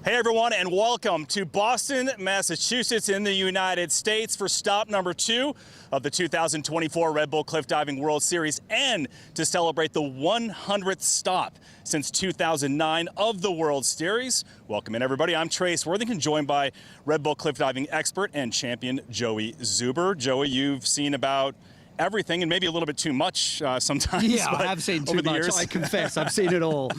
Hey everyone, and welcome to Boston, Massachusetts in the United States for stop number 2 of the 2024 Red Bull Cliff Diving World Series, and to celebrate the 100th stop since 2009 of the World Series. Welcome in everybody. I'm Trace Worthington, joined by Red Bull Cliff Diving expert and champion Joey Zuber. Joey, you've seen about everything and maybe a little bit too much sometimes. Yeah, I have seen too much. I confess, I've seen it all.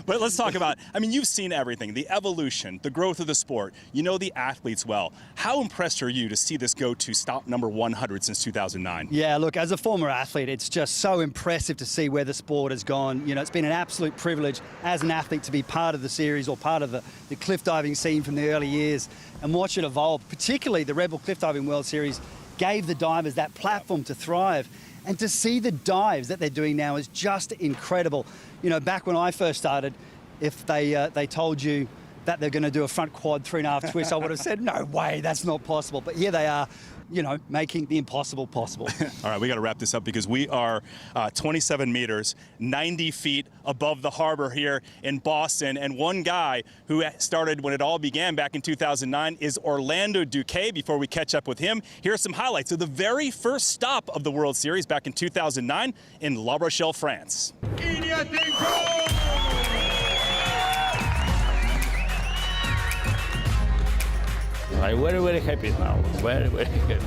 But let's talk about, you've seen everything, the evolution, the growth of the sport. You know the athletes well. How impressed are you to see this go to stop number 100 since 2009? Yeah, look, as a former athlete, it's just so impressive to see where the sport has gone. You know, it's been an absolute privilege as an athlete to be part of the series or part of the cliff diving scene from the early years and watch it evolve. Particularly the Red Bull Cliff Diving World Series gave the divers that platform to thrive, and to see the dives that they're doing now is just incredible. You know, back when I first started, if they told you that they're going to do a front quad 3.5 twist, I would have said, no way, that's not possible. But here they are, you know, making the impossible possible. All right, we got to wrap this up because we are 27 meters, 90 feet above the harbor here in Boston. And one guy who started when it all began back in 2009 is Orlando Duque. Before we catch up with him, here are some highlights of the very first stop of the World Series back in 2009 in La Rochelle, France. I'm very, very happy now. Very, very happy.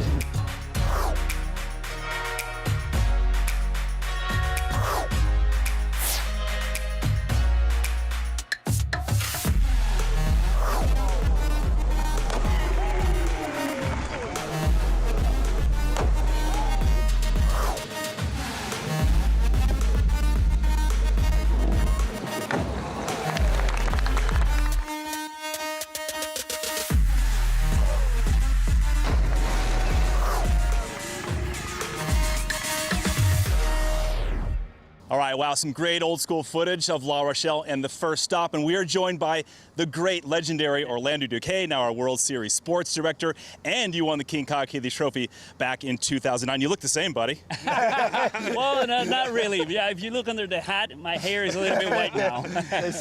All right, wow, some great old school footage of La Rochelle and the first stop. And we are joined by the great, legendary Orlando Duque, now our World Series sports director. And you won the King Kyle Keeley Trophy back in 2009. You look the same, buddy. Well, no, not really. Yeah, if you look under the hat, my hair is a little bit white now.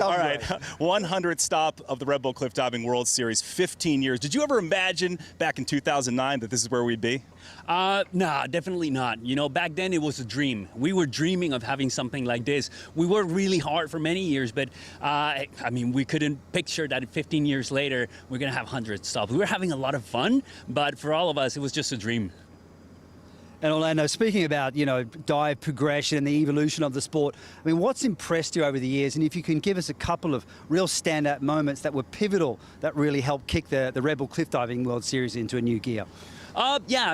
All right, 100th stop of the Red Bull Cliff Diving World Series, 15 years. Did you ever imagine back in 2009 that this is where we'd be? Nah, definitely not. You know, back then it was a dream. We were dreaming of having something like this. We worked really hard for many years, but we couldn't picture that 15 years later we're gonna have 100 stops. We were having a lot of fun, but for all of us, it was just a dream. And Orlando, speaking about, you know, dive progression and the evolution of the sport, I mean, what's impressed you over the years? And if you can give us a couple of real standout moments that were pivotal, that really helped kick the Red Bull Cliff Diving World Series into a new gear. Yeah,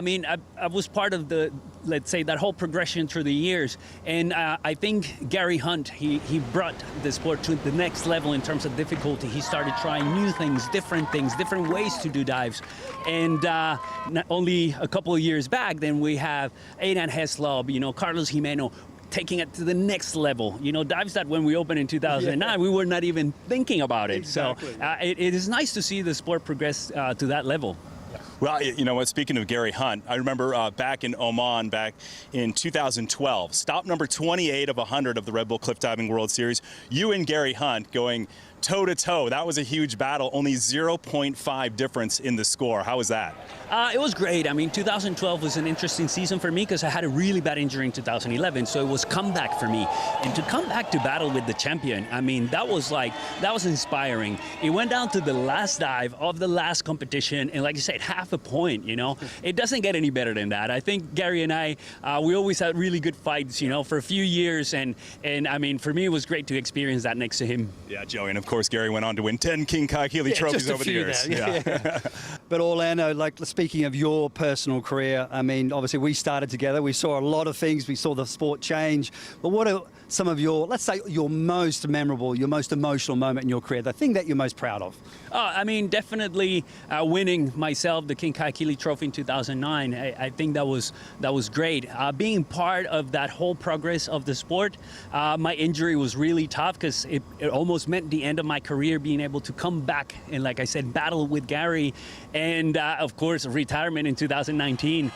I was part of the, let's say, that whole progression through the years. And I think Gary Hunt, he brought the sport to the next level in terms of difficulty. He started trying new things, different ways to do dives. And not only a couple of years back, then we have Aidan Heslop, you know, Carlos Jimeno, taking it to the next level. You know, dives that when we opened in 2009, we were not even thinking about it. Exactly. So it is nice to see the sport progress to that level. Well, you know what, speaking of Gary Hunt, I remember back in Oman, back in 2012, stop number 28 of 100 of the Red Bull Cliff Diving World Series, you and Gary Hunt going toe-to-toe. That was a huge battle, only 0.5 difference in the score. How was that? It was great. I mean, 2012 was an interesting season for me because I had a really bad injury in 2011, so it was comeback for me. And to come back to battle with the champion, I mean, that was inspiring. It went down to the last dive of the last competition, and like you said, half a point, you know? It doesn't get any better than that. I think Gary and I, we always had really good fights, you know, for a few years, and I mean, for me, it was great to experience that next to him. Yeah, Joey, and of course, Gary went on to win 10 King Kyle Keeley trophies over the years. Yeah. But Orlando, like, speaking of your personal career, I mean, obviously we started together. We saw a lot of things. We saw the sport change. But what are some of your, let's say, your most memorable, your most emotional moment in your career, the thing that you're most proud of? I mean, definitely winning myself the King Kyle Keeley Trophy in 2009. I think that was great. Being part of that whole progress of the sport, my injury was really tough because it almost meant the end of my career, being able to come back and, like I said, battle with Gary. and of course, retirement in 2019.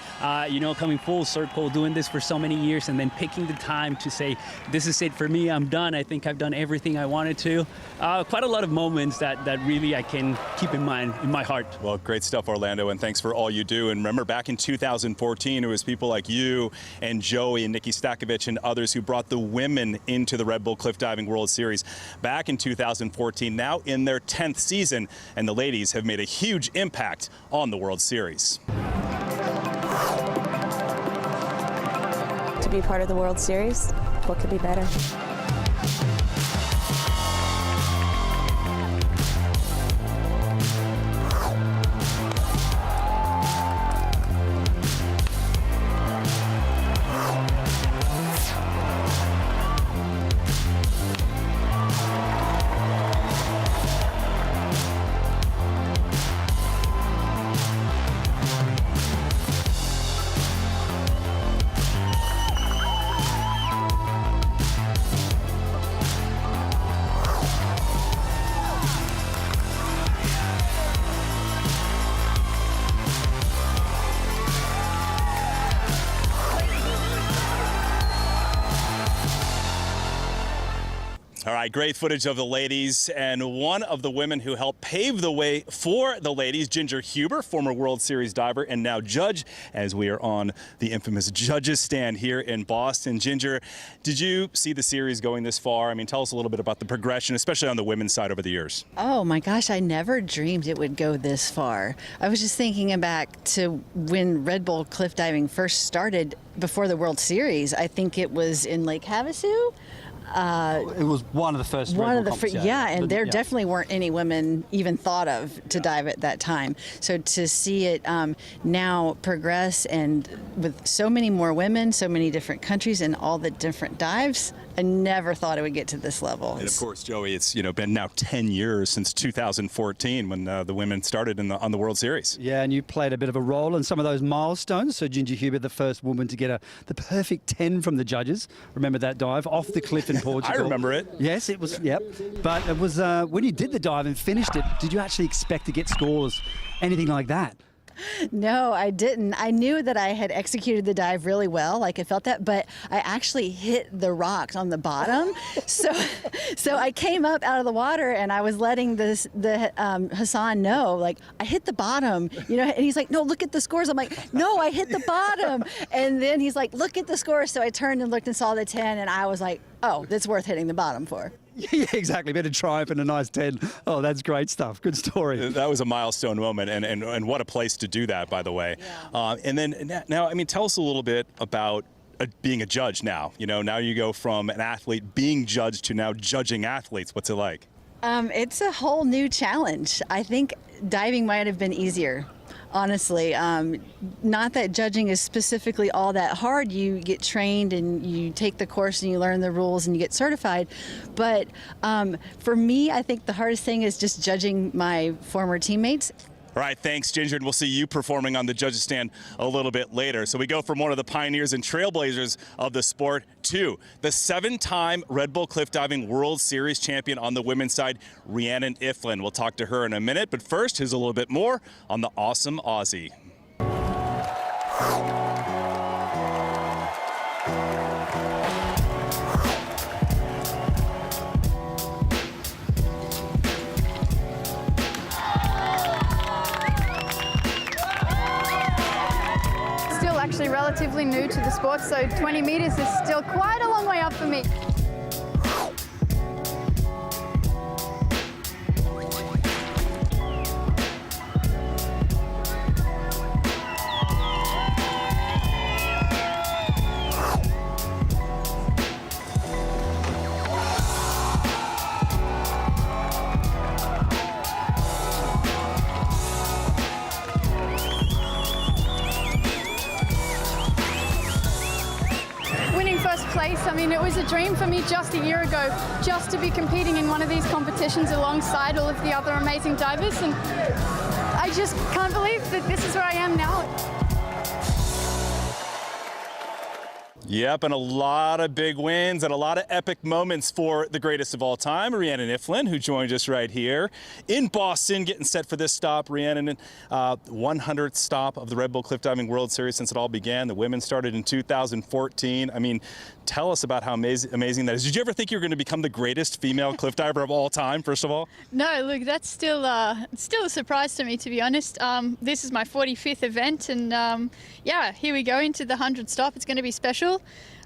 Coming full circle, doing this for so many years, and then picking the time to say, this is it for me, I'm done. I think I've done everything I wanted to. Quite a lot of moments that really I can keep in mind, in my heart. Well, great stuff, Orlando, and thanks for all you do. And remember, back in 2014, it was people like you and Joey and Nikki Stakovich and others who brought the women into the Red Bull Cliff Diving World Series back in 2014, now in their 10th season, and the ladies have made a huge impact on the World Series. To be part of the World Series, what could be better? All right, great footage of the ladies, and one of the women who helped pave the way for the ladies, Ginger Huber, former World Series diver and now judge, as we are on the infamous judges stand here in Boston. Ginger, did you see the series going this far? I mean, tell us a little bit about the progression, especially on the women's side over the years. Oh my gosh, I never dreamed it would go this far. I was just thinking back to when Red Bull cliff diving first started before the World Series. I think it was in Lake Havasu. It was one of the first. And there definitely weren't any women even thought of to dive at that time. So to see it now progress, and with so many more women, so many different countries, and all the different dives, I never thought it would get to this level. And of course, Joey, it's been now 10 years since 2014 when the women started on the World Series. Yeah, and you played a bit of a role in some of those milestones. So Ginger Huber, the first woman to get the perfect 10 from the judges. Remember that dive off the cliff in Portugal? I remember it. Yes, it was. Yep. But it was when you did the dive and finished it. Did you actually expect to get scores, anything like that? No, I didn't. I knew that I had executed the dive really well, like I felt that, but I actually hit the rocks on the bottom. So I came up out of the water and I was letting Hassan know, like, I hit the bottom, and he's like, no, look at the scores. I'm like, no, I hit the bottom. And then he's like, look at the scores. So I turned and looked and saw the 10, and I was like, oh, that's worth hitting the bottom for. Yeah, exactly. Bit of triumph and a nice 10. Oh, that's great stuff. Good story. That was a milestone moment, and what a place to do that, by the way. Yeah. And then now, I mean, tell us a little bit about being a judge now. Now you go from an athlete being judged to now judging athletes. What's it like? It's a whole new challenge. I think diving might have been easier. Honestly, not that judging is specifically all that hard. You get trained and you take the course and you learn the rules and you get certified. But for me, I think the hardest thing is just judging my former teammates. All right, thanks, Ginger, and we'll see you performing on the judges' stand a little bit later. So we go from one of the pioneers and trailblazers of the sport to the 7-time Red Bull Cliff Diving World Series champion on the women's side, Rhiannon Iflin. We'll talk to her in a minute, but first, here's a little bit more on the awesome Aussie. Actually relatively new to the sport, so 20 meters is still quite a long way up for me. I mean, it was a dream for me just a year ago, just to be competing in one of these competitions alongside all of the other amazing divers, and I just can't believe that this is where I am now. Yep, and a lot of big wins and a lot of epic moments for the greatest of all time, Rhiannon Iflin, who joined us right here in Boston, getting set for this stop. Rhiannon, 100th stop of the Red Bull Cliff Diving World Series since it all began. The women started in 2014. I mean, tell us about how amazing that is. Did you ever think you were going to become the greatest female cliff diver of all time, first of all? No, look, that's still a surprise to me, to be honest. This is my 45th event, and yeah, here we go into the 100th stop. It's going to be special.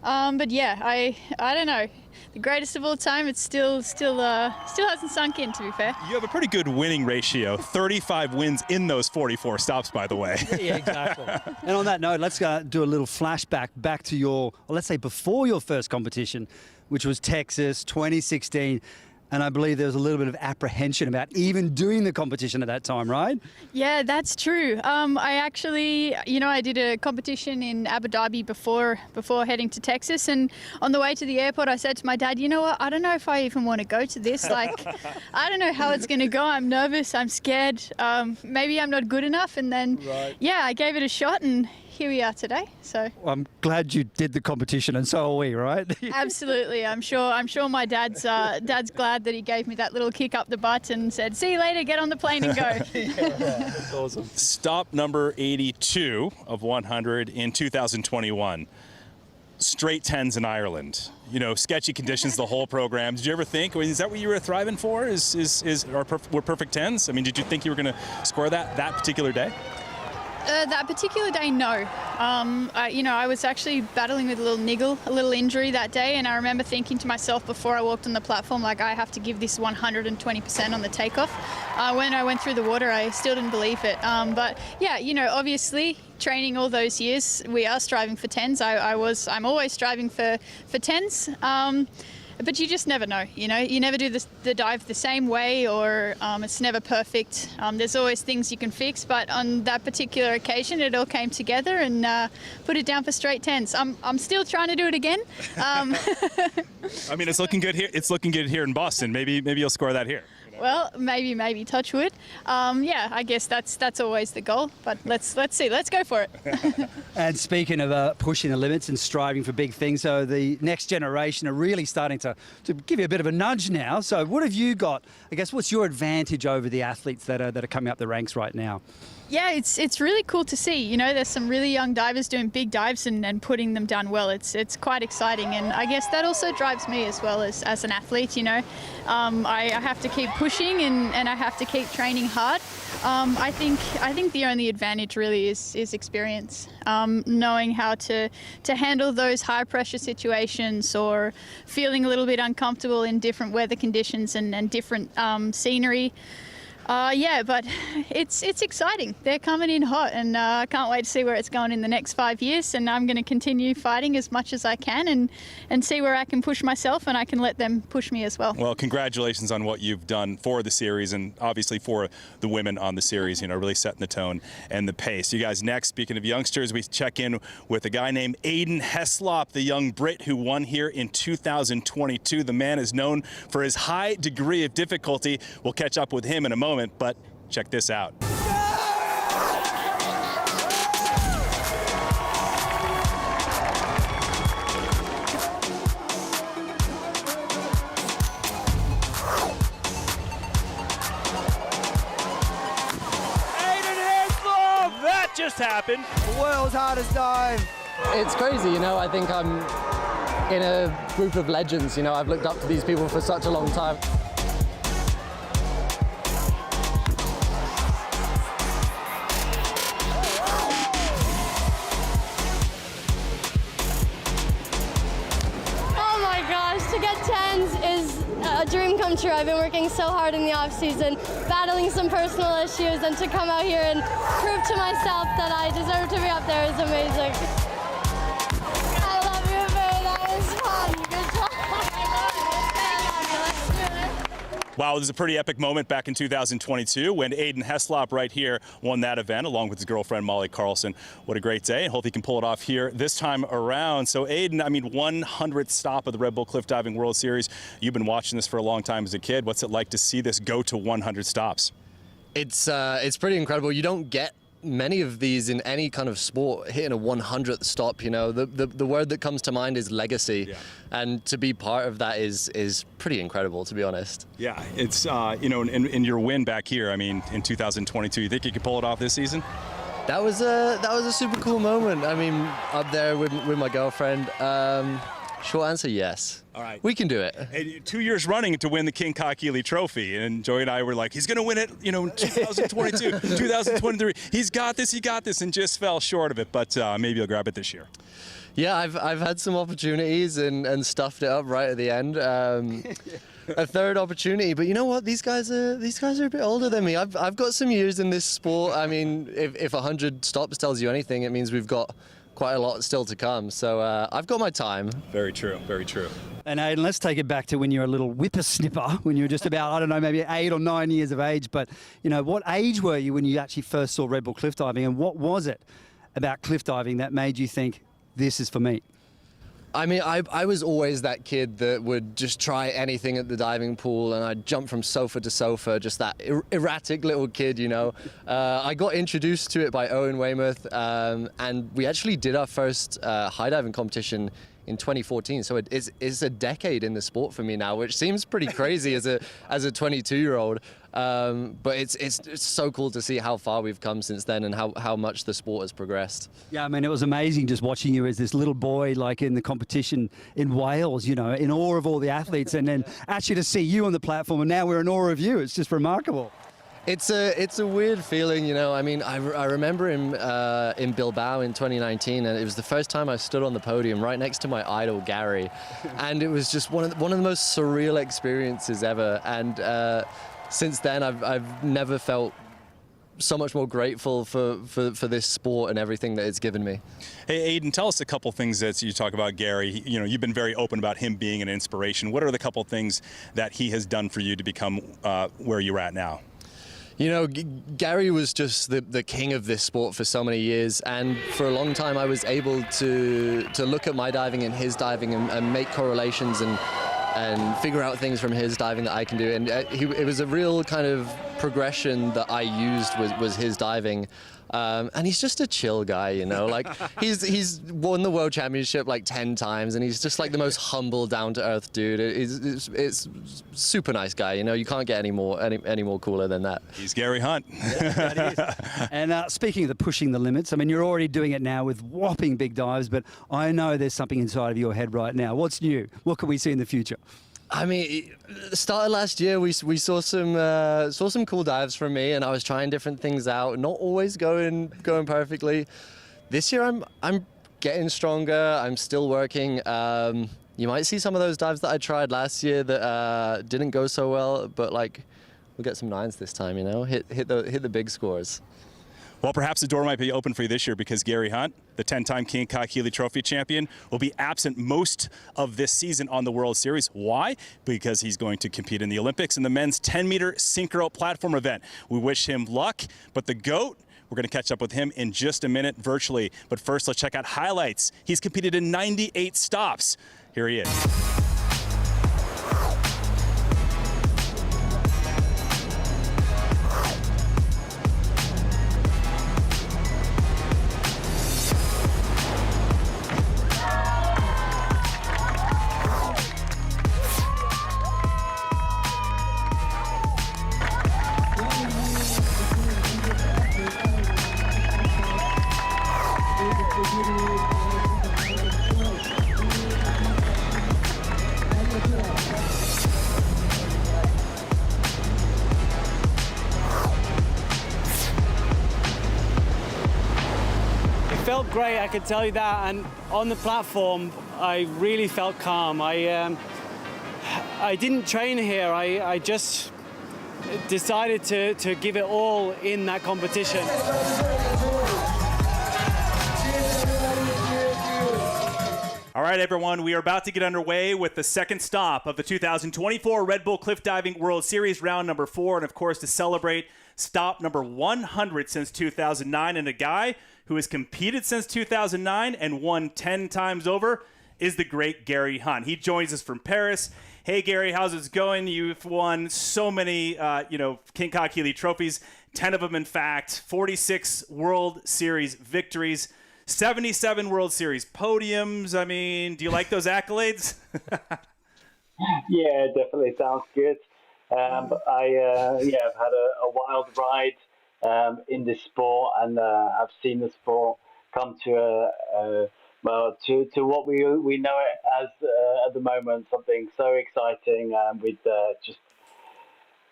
But yeah, I don't know. The greatest of all time, it still hasn't sunk in, to be fair. You have a pretty good winning ratio, 35 wins in those 44 stops, by the way. Yeah, exactly. And on that note, let's do a little flashback back to your, or let's say before your first competition, which was Texas 2016. And I believe there was a little bit of apprehension about even doing the competition at that time, right? Yeah, that's true. I actually, I did a competition in Abu Dhabi before heading to Texas, and on the way to the airport, I said to my dad, you know what, I don't know if I even want to go to this. Like, I don't know how it's going to go. I'm nervous. I'm scared. Maybe I'm not good enough. And then, yeah, I gave it a shot, and here we are today. So well, I'm glad you did the competition, and so are we, right? Absolutely. I'm sure my dad's glad that he gave me that little kick up the butt and said, see you later, get on the plane and go. That's awesome. Stop number 82 of 100 in 2021. Straight 10s in Ireland. You know, sketchy conditions the whole program. Did you ever think, I mean, is that what you were thriving for? Were perfect 10s? I mean, did you think you were going to score that particular day? That particular day, no. I was actually battling with a little injury that day, and I remember thinking to myself before I walked on the platform, like, I have to give this 120% on the takeoff. When I went through the water, I still didn't believe it. But yeah, obviously training all those years, we are striving for 10s. I'm always striving for 10s. But you just never know, you never do the dive the same way, or it's never perfect. There's always things you can fix, but on that particular occasion, it all came together and put it down for straight 10s. I'm still trying to do it again. I mean, it's looking good here. It's looking good here in Boston. Maybe you'll score that here. Well, maybe touch wood. Yeah, I guess that's always the goal. But let's see. Let's go for it. And speaking of pushing the limits and striving for big things, so the next generation are really starting to give you a bit of a nudge now. So what have you got? I guess what's your advantage over the athletes that are coming up the ranks right now? Yeah, it's really cool to see. There's some really young divers doing big dives and putting them down well. It's quite exciting, and I guess that also drives me as well as an athlete. I have to keep pushing and I have to keep training hard. I think the only advantage really is experience, knowing how to handle those high pressure situations, or feeling a little bit uncomfortable in different weather conditions and different scenery. Yeah, but it's exciting. They're coming in hot, and I can't wait to see where it's going in the next 5 years. And I'm going to continue fighting as much as I can and see where I can push myself, and I can let them push me as well. Well, congratulations on what you've done for the series, and obviously for the women on the series, really setting the tone and the pace. You guys, next, speaking of youngsters, we check in with a guy named Aiden Heslop, the young Brit who won here in 2022. The man is known for his high degree of difficulty. We'll catch up with him in a moment. But check this out. That just happened. The world's hardest dive. It's crazy, I think I'm in a group of legends. I've looked up to these people for such a long time. To get 10s is a dream come true. I've been working so hard in the off season, battling some personal issues, and to come out here and prove to myself that I deserve to be up there is amazing. I love you, babe. That was fun. Good job. Wow, it was a pretty epic moment back in 2022 when Aiden Heslop right here won that event along with his girlfriend Molly Carlson. What a great day. Hope he can pull it off here this time around. So Aiden, 100th stop of the Red Bull Cliff Diving World Series. You've been watching this for a long time as a kid. What's it like to see this go to 100 stops? It's pretty incredible. You don't get many of these in any kind of sport, hitting a 100th stop, you know, the word that comes to mind is legacy. Yeah. And to be part of that is pretty incredible, to be honest. Yeah, it's, you know, in your win back here, I mean, in 2022, you think you could pull it off this season? That was a super cool moment. I mean, up there with my girlfriend. Short answer, yes. All right. We can do it. And 2 years running to win the King Kakili Trophy, and Joey and I were like, he's going to win it, you know, in 2022, 2023. He's got this, and just fell short of it, but maybe he'll grab it this year. Yeah, I've had some opportunities and stuffed it up right at the end. A third opportunity, but you know what? These guys are a bit older than me. I've got some years in this sport. I mean, if 100 stops tells you anything, it means we've got quite a lot still to come. So I've got my time. Very true, very true. And Aidan, let's take it back to when you were a little whippersnipper, when you were just about, I don't know, maybe 8 or 9 years of age. But, you know, what age were you when you actually first saw Red Bull cliff diving, and what was it about cliff diving that made you think, this is for me? I mean, I was always that kid that would just try anything at the diving pool, and I'd jump from sofa to sofa, just that erratic little kid, you know. I got introduced to it by Owen Weymouth, and we actually did our first high diving competition in 2014. So it's a decade in the sport for me now, which seems pretty crazy as a 22-year-old. But it's so cool to see how far we've come since then and how much the sport has progressed. Yeah, I mean, it was amazing just watching you as this little boy, like in the competition in Wales, you know, in awe of all the athletes, and then actually to see you on the platform, and now we're in awe of you. It's just remarkable. It's a weird feeling, you know. I mean, I remember in Bilbao in 2019, and it was the first time I stood on the podium right next to my idol Gary, and it was just one of the most surreal experiences ever. And since then, I've never felt so much more grateful for this sport and everything that it's given me. Hey, Aidan, tell us a couple things that you talk about Gary. You know, you've been very open about him being an inspiration. What are the couple things that he has done for you to become where you're at now? You know, Gary was just the king of this sport for so many years, and for a long time I was able to look at my diving and his diving and make correlations and figure out things from his diving that I can do. And it was a real kind of progression that I used was his diving. And he's just a chill guy, you know, like he's won the world championship like 10 times, and he's just like the most humble, down-to-earth dude. It's super nice guy, you know. You can't get any more cooler than that. He's Gary Hunt. Yeah, that is. And speaking of the pushing the limits, I mean, you're already doing it now with whopping big dives, but I know there's something inside of your head right now. What's new? What can we see in the future? I mean, the start of last year, we saw some cool dives from me, and I was trying different things out, not always going perfectly. This year, I'm getting stronger. I'm still working. You might see some of those dives that I tried last year that didn't go so well, but like we'll get some 9s this time. You know, hit the big scores. Well, perhaps the door might be open for you this year, because Gary Hunt, the 10-time King Kakili Trophy champion, will be absent most of this season on the World Series. Why? Because he's going to compete in the Olympics in the men's 10-meter synchro platform event. We wish him luck, but the GOAT, we're going to catch up with him in just a minute virtually. But first, let's check out highlights. He's competed in 98 stops. Here he is. Felt great, I can tell you that, and on the platform I really felt calm. I didn't train here, I just decided to give it all in that competition. All right, everyone, we are about to get underway with the second stop of the 2024 Red Bull Cliff Diving World Series, round number 4, and of course to celebrate stop number 100 since 2009, and a guy who has competed since 2009 and won 10 times over is the great Gary Hunt. He joins us from Paris. Hey, Gary, how's it going? You've won so many, King Kakili trophies. 10 of them, in fact, 46 World Series victories, 77 World Series podiums. I mean, do you like those accolades? Yeah, definitely sounds good. But I've had a wild ride in this sport, and I've seen the sport come to to what we know it as at the moment, something so exciting with just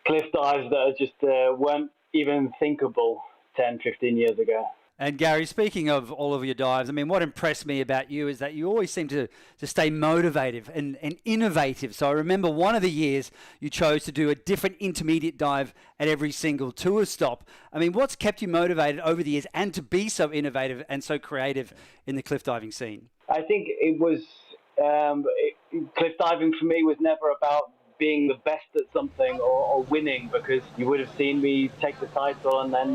cliff dives that are just weren't even thinkable 10, 15 years ago. And Gary, speaking of all of your dives, I mean, what impressed me about you is that you always seem to stay motivated and innovative. So I remember one of the years you chose to do a different intermediate dive at every single tour stop. I mean, what's kept you motivated over the years and to be so innovative and so creative in the cliff diving scene? I think it was cliff diving for me was never about being the best at something or winning, because you would have seen me take the title and then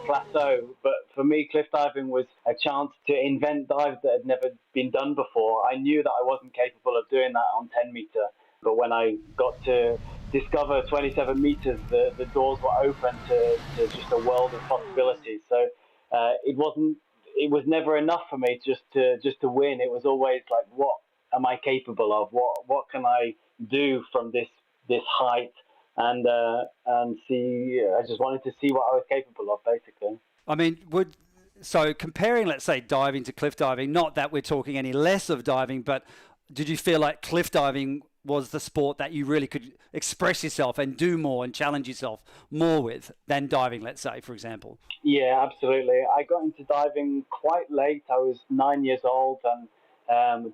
plateau. But for me, cliff diving was a chance to invent dives that had never been done before. I knew that I wasn't capable of doing that on 10 meter, but when I got to discover 27 meters, the doors were open to just a world of possibilities. So it was never enough for me just to win. It was always like, what am I capable of? What can I do from this height? And see. I just wanted to see what I was capable of, basically. I mean, so comparing, let's say, diving to cliff diving, not that we're talking any less of diving, but did you feel like cliff diving was the sport that you really could express yourself and do more and challenge yourself more with than diving, let's say, for example? Yeah, absolutely. I got into diving quite late. I was 9 years old and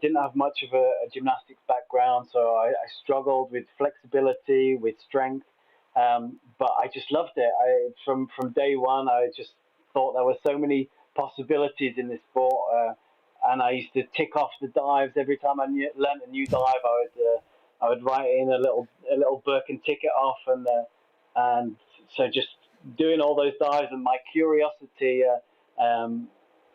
didn't have much of a gymnastics background, so I struggled with flexibility, with strength, but I just loved it. From day one, I just thought there were so many possibilities in this sport, and I used to tick off the dives every time I learned a new dive. I would write in a little book and tick it off, and so just doing all those dives, and my curiosity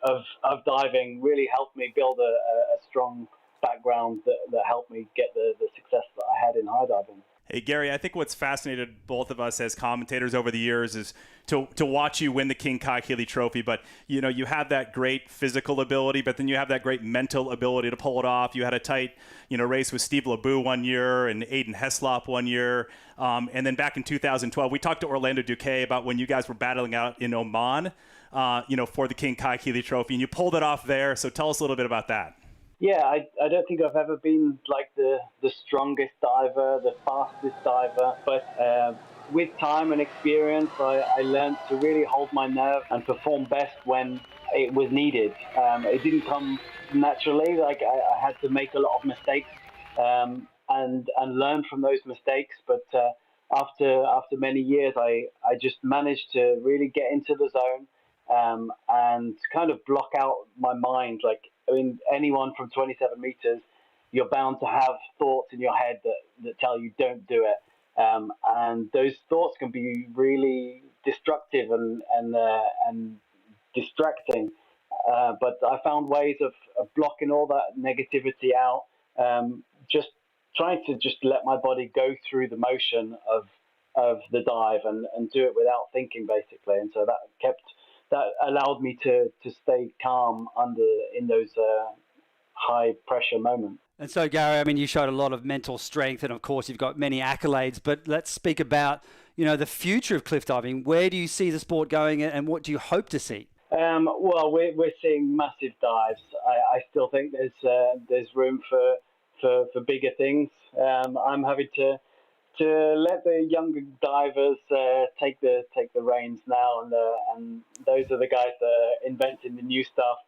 of diving really helped me build a strong background that helped me get the success that I had in high diving. Hey, Gary, I think what's fascinated both of us as commentators over the years is to watch you win the King Kai Healy Trophy. But, you know, you have that great physical ability, but then you have that great mental ability to pull it off. You had a tight, race with Steve LeBeau one year and Aiden Heslop one year. And then back in 2012, we talked to Orlando Duque about when you guys were battling out in Oman, for the King Kai Healy Trophy, and you pulled it off there. So tell us a little bit about that. Yeah, I don't think I've ever been like the strongest diver, the fastest diver, but with time and experience, I learned to really hold my nerve and perform best when it was needed. It didn't come naturally. Like I had to make a lot of mistakes and learn from those mistakes. But after many years, I just managed to really get into the zone and kind of block out my mind. Like, I mean, anyone from 27 meters, you're bound to have thoughts in your head that tell you don't do it. And those thoughts can be really destructive and distracting. But I found ways of blocking all that negativity out, just trying to just let my body go through the motion of the dive and do it without thinking, basically. And so that allowed me to stay calm in those high pressure moments. And so, Gary, I mean, you showed a lot of mental strength, and of course, you've got many accolades. But let's speak about, the future of cliff diving. Where do you see the sport going, and what do you hope to see? Well, we're seeing massive dives. I still think there's room for bigger things. I'm happy to let the younger divers take the reins now, and those are the guys that are inventing the new stuff.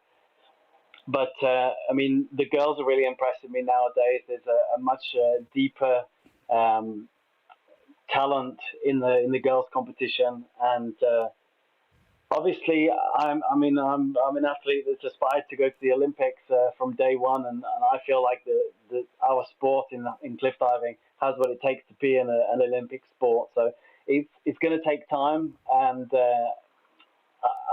But I mean, the girls are really impressing me nowadays. There's a much deeper talent in the girls' competition, and obviously, I'm an athlete that's aspired to go to the Olympics from day one, and I feel like our sport in cliff diving has what it takes to be an Olympic sport. So it's going to take time, and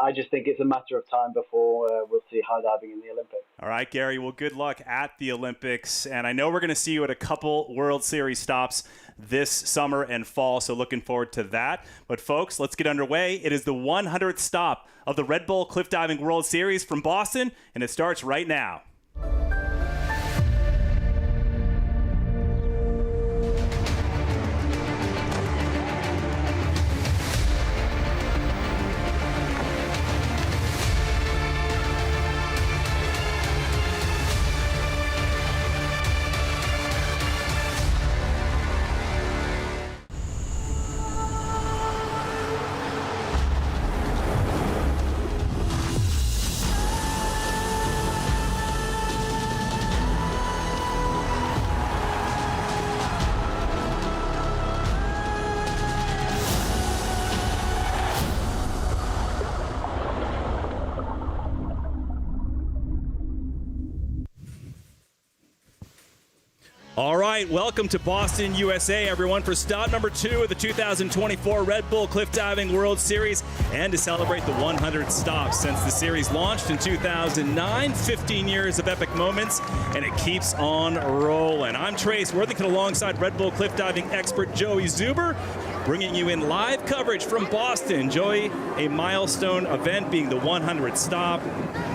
I just think it's a matter of time before we'll see high diving in the Olympics. All right, Gary. Well, good luck at the Olympics. And I know we're going to see you at a couple World Series stops this summer and fall, so looking forward to that. But, folks, let's get underway. It is the 100th stop of the Red Bull Cliff Diving World Series from Boston, and it starts right now. All right, welcome to Boston, USA, everyone, for stop number 2 of the 2024 Red Bull Cliff Diving World Series, and to celebrate the 100 stops since the series launched in 2009. 15 years of epic moments, and it keeps on rolling. I'm Trace Worthington alongside Red Bull Cliff Diving expert Joey Zuber, bringing you in live coverage from Boston. Joey, a milestone event being the 100th stop.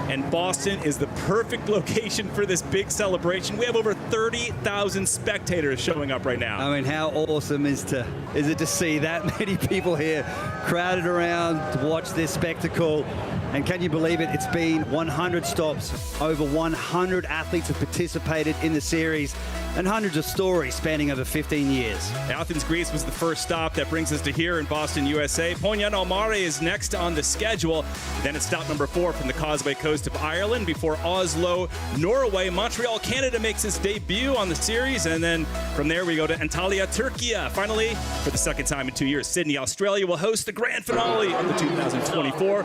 And Boston is the perfect location for this big celebration. We have over 30,000 spectators showing up right now. I mean, how awesome is it to see that many people here crowded around to watch this spectacle? And can you believe it? It's been 100 stops. Over 100 athletes have participated in the series, and hundreds of stories spanning over 15 years. Athens, Greece was the first stop. That brings us to here in Boston, USA. Podium Al Mare is next on the schedule. Then it's stop number 4 from the Causeway Coast of Ireland before Oslo, Norway. Montreal, Canada makes its debut on the series. And then from there we go to Antalya, Turkey. Finally, for the second time in 2 years, Sydney, Australia will host the grand finale of the 2024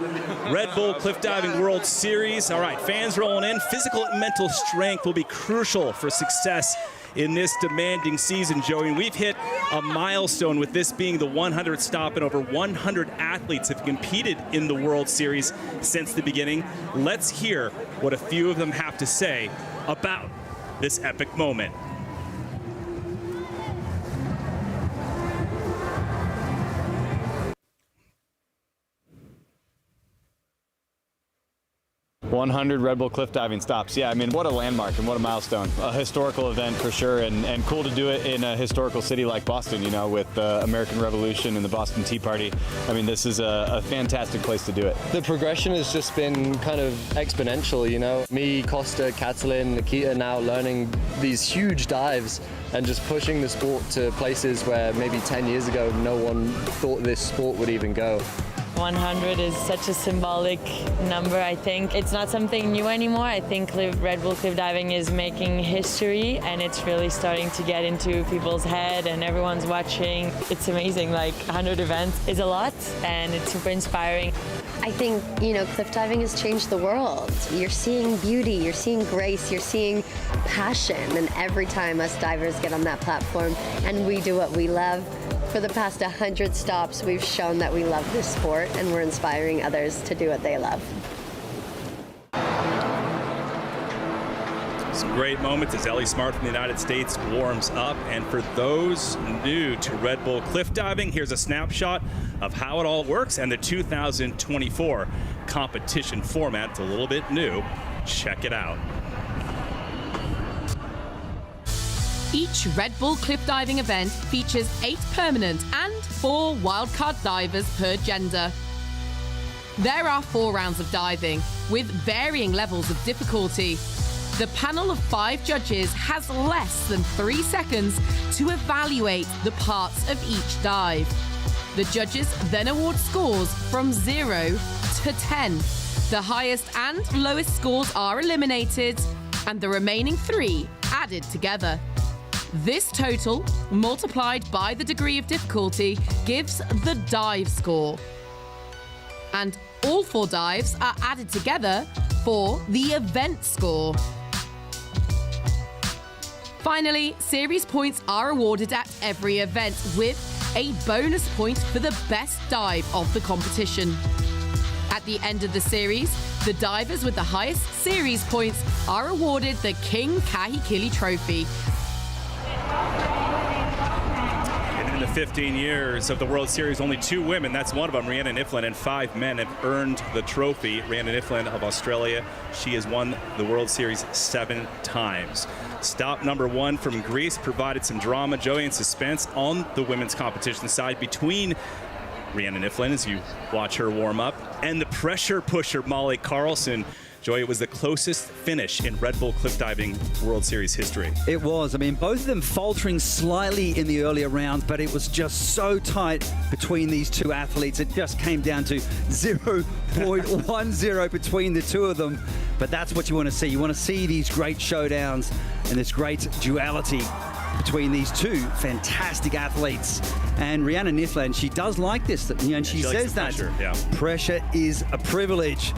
Red Bull Cliff Diving World Series. All right, fans rolling in. Physical and mental strength will be crucial for success in this demanding season, Joey. And we've hit a milestone with this being the 100th stop, and over 100 athletes have competed in the World Series since the beginning. Let's hear what a few of them have to say about this epic moment. "100 Red Bull cliff diving stops." Yeah, I mean, what a landmark and what a milestone. A historical event for sure, and cool to do it in a historical city like Boston, you know, with the American Revolution and the Boston Tea Party. I mean, this is a fantastic place to do it. The progression has just been kind of exponential, you know. Me, Costa, Catalin, Nikita now learning these huge dives and just pushing the sport to places where maybe 10 years ago no one thought this sport would even go. 100 is such a symbolic number, I think. It's not something new anymore. I think Red Bull Cliff Diving is making history, and it's really starting to get into people's head, and everyone's watching. It's amazing. Like, 100 events is a lot, and it's super inspiring. I think, you know, cliff diving has changed the world. You're seeing beauty, you're seeing grace, you're seeing passion, and every time us divers get on that platform and we do what we love, for the past 100 stops, we've shown that we love this sport, and we're inspiring others to do what they love. Some great moments as Ellie Smart from the United States warms up. And for those new to Red Bull Cliff Diving, here's a snapshot of how it all works and the 2024 competition format. It's a little bit new. Check it out. Each Red Bull Cliff Diving event features 8 permanent and 4 wildcard divers per gender. There are 4 rounds of diving with varying levels of difficulty. The panel of 5 judges has less than 3 seconds to evaluate the parts of each dive. The judges then award scores from 0 to 10. The highest and lowest scores are eliminated, and the remaining 3 added together. This total, multiplied by the degree of difficulty, gives the dive score. And all 4 dives are added together for the event score. Finally, series points are awarded at every event, with a bonus point for the best dive of the competition. At the end of the series, the divers with the highest series points are awarded the King Kahikili Trophy. In the 15 years of the World Series, only 2 women, that's one of them, Rhiannon Iflin, and 5 men have earned the trophy. Rhiannon Iflin of Australia, she has won the World Series 7 times. Stop number 1 from Greece provided some drama, joy, and suspense on the women's competition side between Rhiannon Iflin, as you watch her warm up, and the pressure pusher Molly Carlson. Joy, it was the closest finish in Red Bull Cliff Diving World Series history. It was. I mean, both of them faltering slightly in the earlier rounds, but it was just so tight between these 2 athletes. It just came down to 0.10 between the 2 of them. But that's what you want to see. You want to see these great showdowns and this great duality between these 2 fantastic athletes. And Rhiannon Iflin, she does like this, and she says that pressure is a privilege.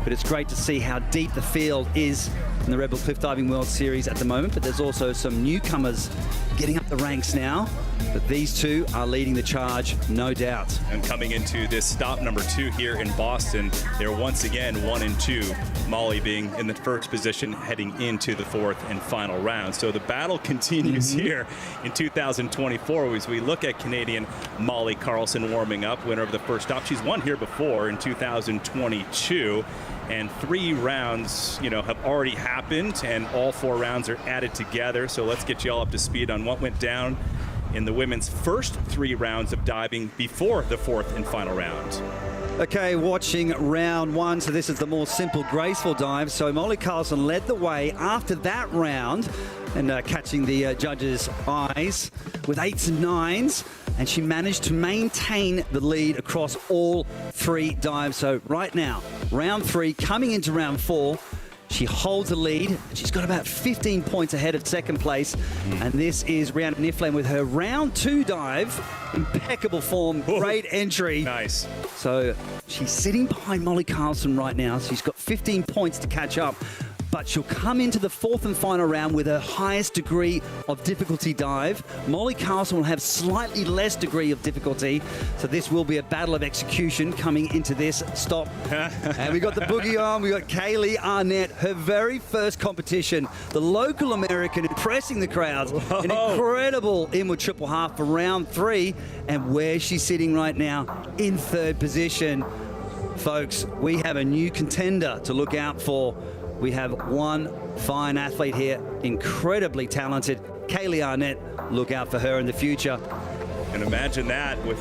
But it's great to see how deep the field is in the Red Bull Cliff Diving World Series at the moment. But there's also some newcomers getting up the ranks now. But these 2 are leading the charge, no doubt. And coming into this stop number 2 here in Boston, they're once again 1 and 2. Molly being in the first position heading into the 4th and final round. So the battle continues here in 2024 as we look at Canadian Molly Carlson warming up, winner of the first stop. She's won here before in 2022. And 3 rounds, have already happened, and all 4 rounds are added together. So let's get you all up to speed on what went down in the women's first 3 rounds of diving before the 4th and final round. Okay, watching round 1. So this is the more simple, graceful dive. So Molly Carlson led the way after that round and catching the judges' eyes with 8s and 9s. And she managed to maintain the lead across all 3 dives. So right now, round 3, coming into round 4, she holds the lead. She's got about 15 points ahead of second place. And this is Rhiannon Iflin with her round 2 dive. Impeccable form, great entry. Nice. So she's sitting behind Molly Carlson right now. She's got 15 points to catch up. But she'll come into the 4th and final round with her highest degree of difficulty dive. Molly Carlson will have slightly less degree of difficulty. So this will be a battle of execution coming into this stop. And we got the boogie on. We got Kaylee Arnett, her very first competition. The local American impressing the crowds. Whoa. An incredible inward triple half for round 3. And where's she sitting right now? In 3rd position. Folks, we have a new contender to look out for. We have one fine athlete here, incredibly talented, Kaylee Arnett. Look out for her in the future. And imagine that with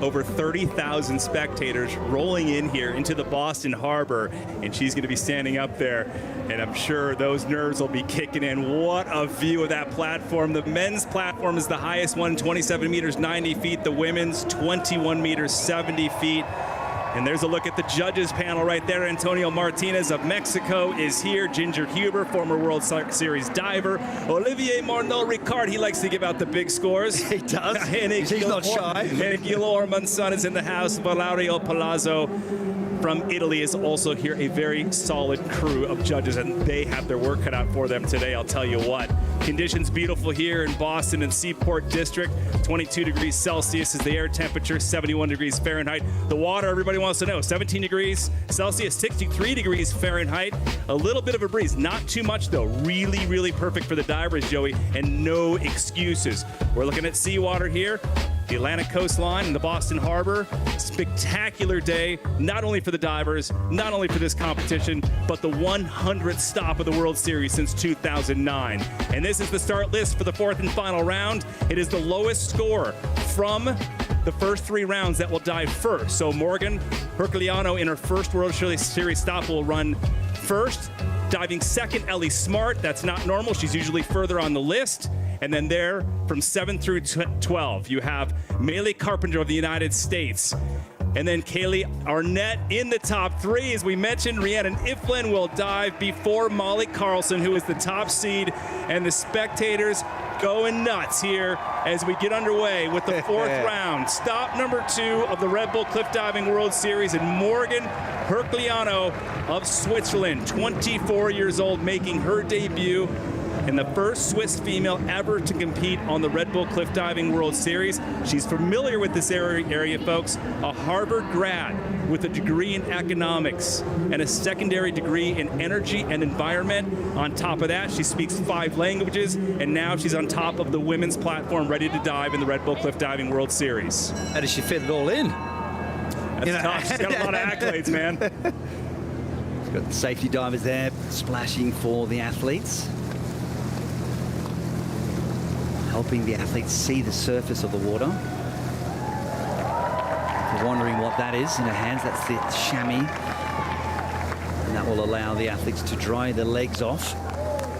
over 30,000 spectators rolling in here into the Boston Harbor, and she's going to be standing up there, and I'm sure those nerves will be kicking in. What a view of that platform. The men's platform is the highest one, 27 meters, 90 feet. The women's 21 meters, 70 feet. And there's a look at the judges panel right there. Antonio Martinez of Mexico is here. Ginger Huber, former World Series diver. Olivier Morneau-Ricard, he likes to give out the big scores. He does. He's not shy. And Guillermo Monson is in the house. Valerio Palazzo from Italy is also here. A very solid crew of judges, and they have their work cut out for them today, I'll tell you what. Conditions beautiful here in Boston and Seaport District. 22 degrees Celsius is the air temperature, 71 degrees Fahrenheit. The water, everybody wants to know, 17 degrees Celsius, 63 degrees Fahrenheit. A little bit of a breeze, not too much though. Really, really perfect for the divers, Joey, and no excuses. We're looking at seawater here. The Atlantic coastline and the Boston Harbor. Spectacular day, not only for the divers, not only for this competition, but the 100th stop of the World Series since 2009. And this is the start list for the 4th and final round. It is the lowest score from the first 3 rounds that will dive first. So Morgan Herculiano in her first World Series stop will run first. Diving second, Ellie Smart. That's not normal. She's usually further on the list. And then there, from 7 through 12, you have Maylee Carpenter of the United States. And then Kaylee Arnett in the top 3. As we mentioned, Rhiannon Iflin will dive before Molly Carlson, who is the top seed. And the spectators going nuts here as we get underway with the 4th round. Stop number 2 of the Red Bull Cliff Diving World Series, and Morgan Herculiano of Switzerland, 24 years old, making her debut and the first Swiss female ever to compete on the Red Bull Cliff Diving World Series. She's familiar with this area, folks. A Harvard grad with a degree in economics and a secondary degree in energy and environment. On top of that, she speaks 5 languages, and now she's on top of the women's platform ready to dive in the Red Bull Cliff Diving World Series. How does she fit it all in? That's tough. She's got a lot of accolades, man. She's got the safety divers there splashing for the athletes, helping the athletes see the surface of the water. If you're wondering what that is in her hands, that's the chamois. And that will allow the athletes to dry their legs off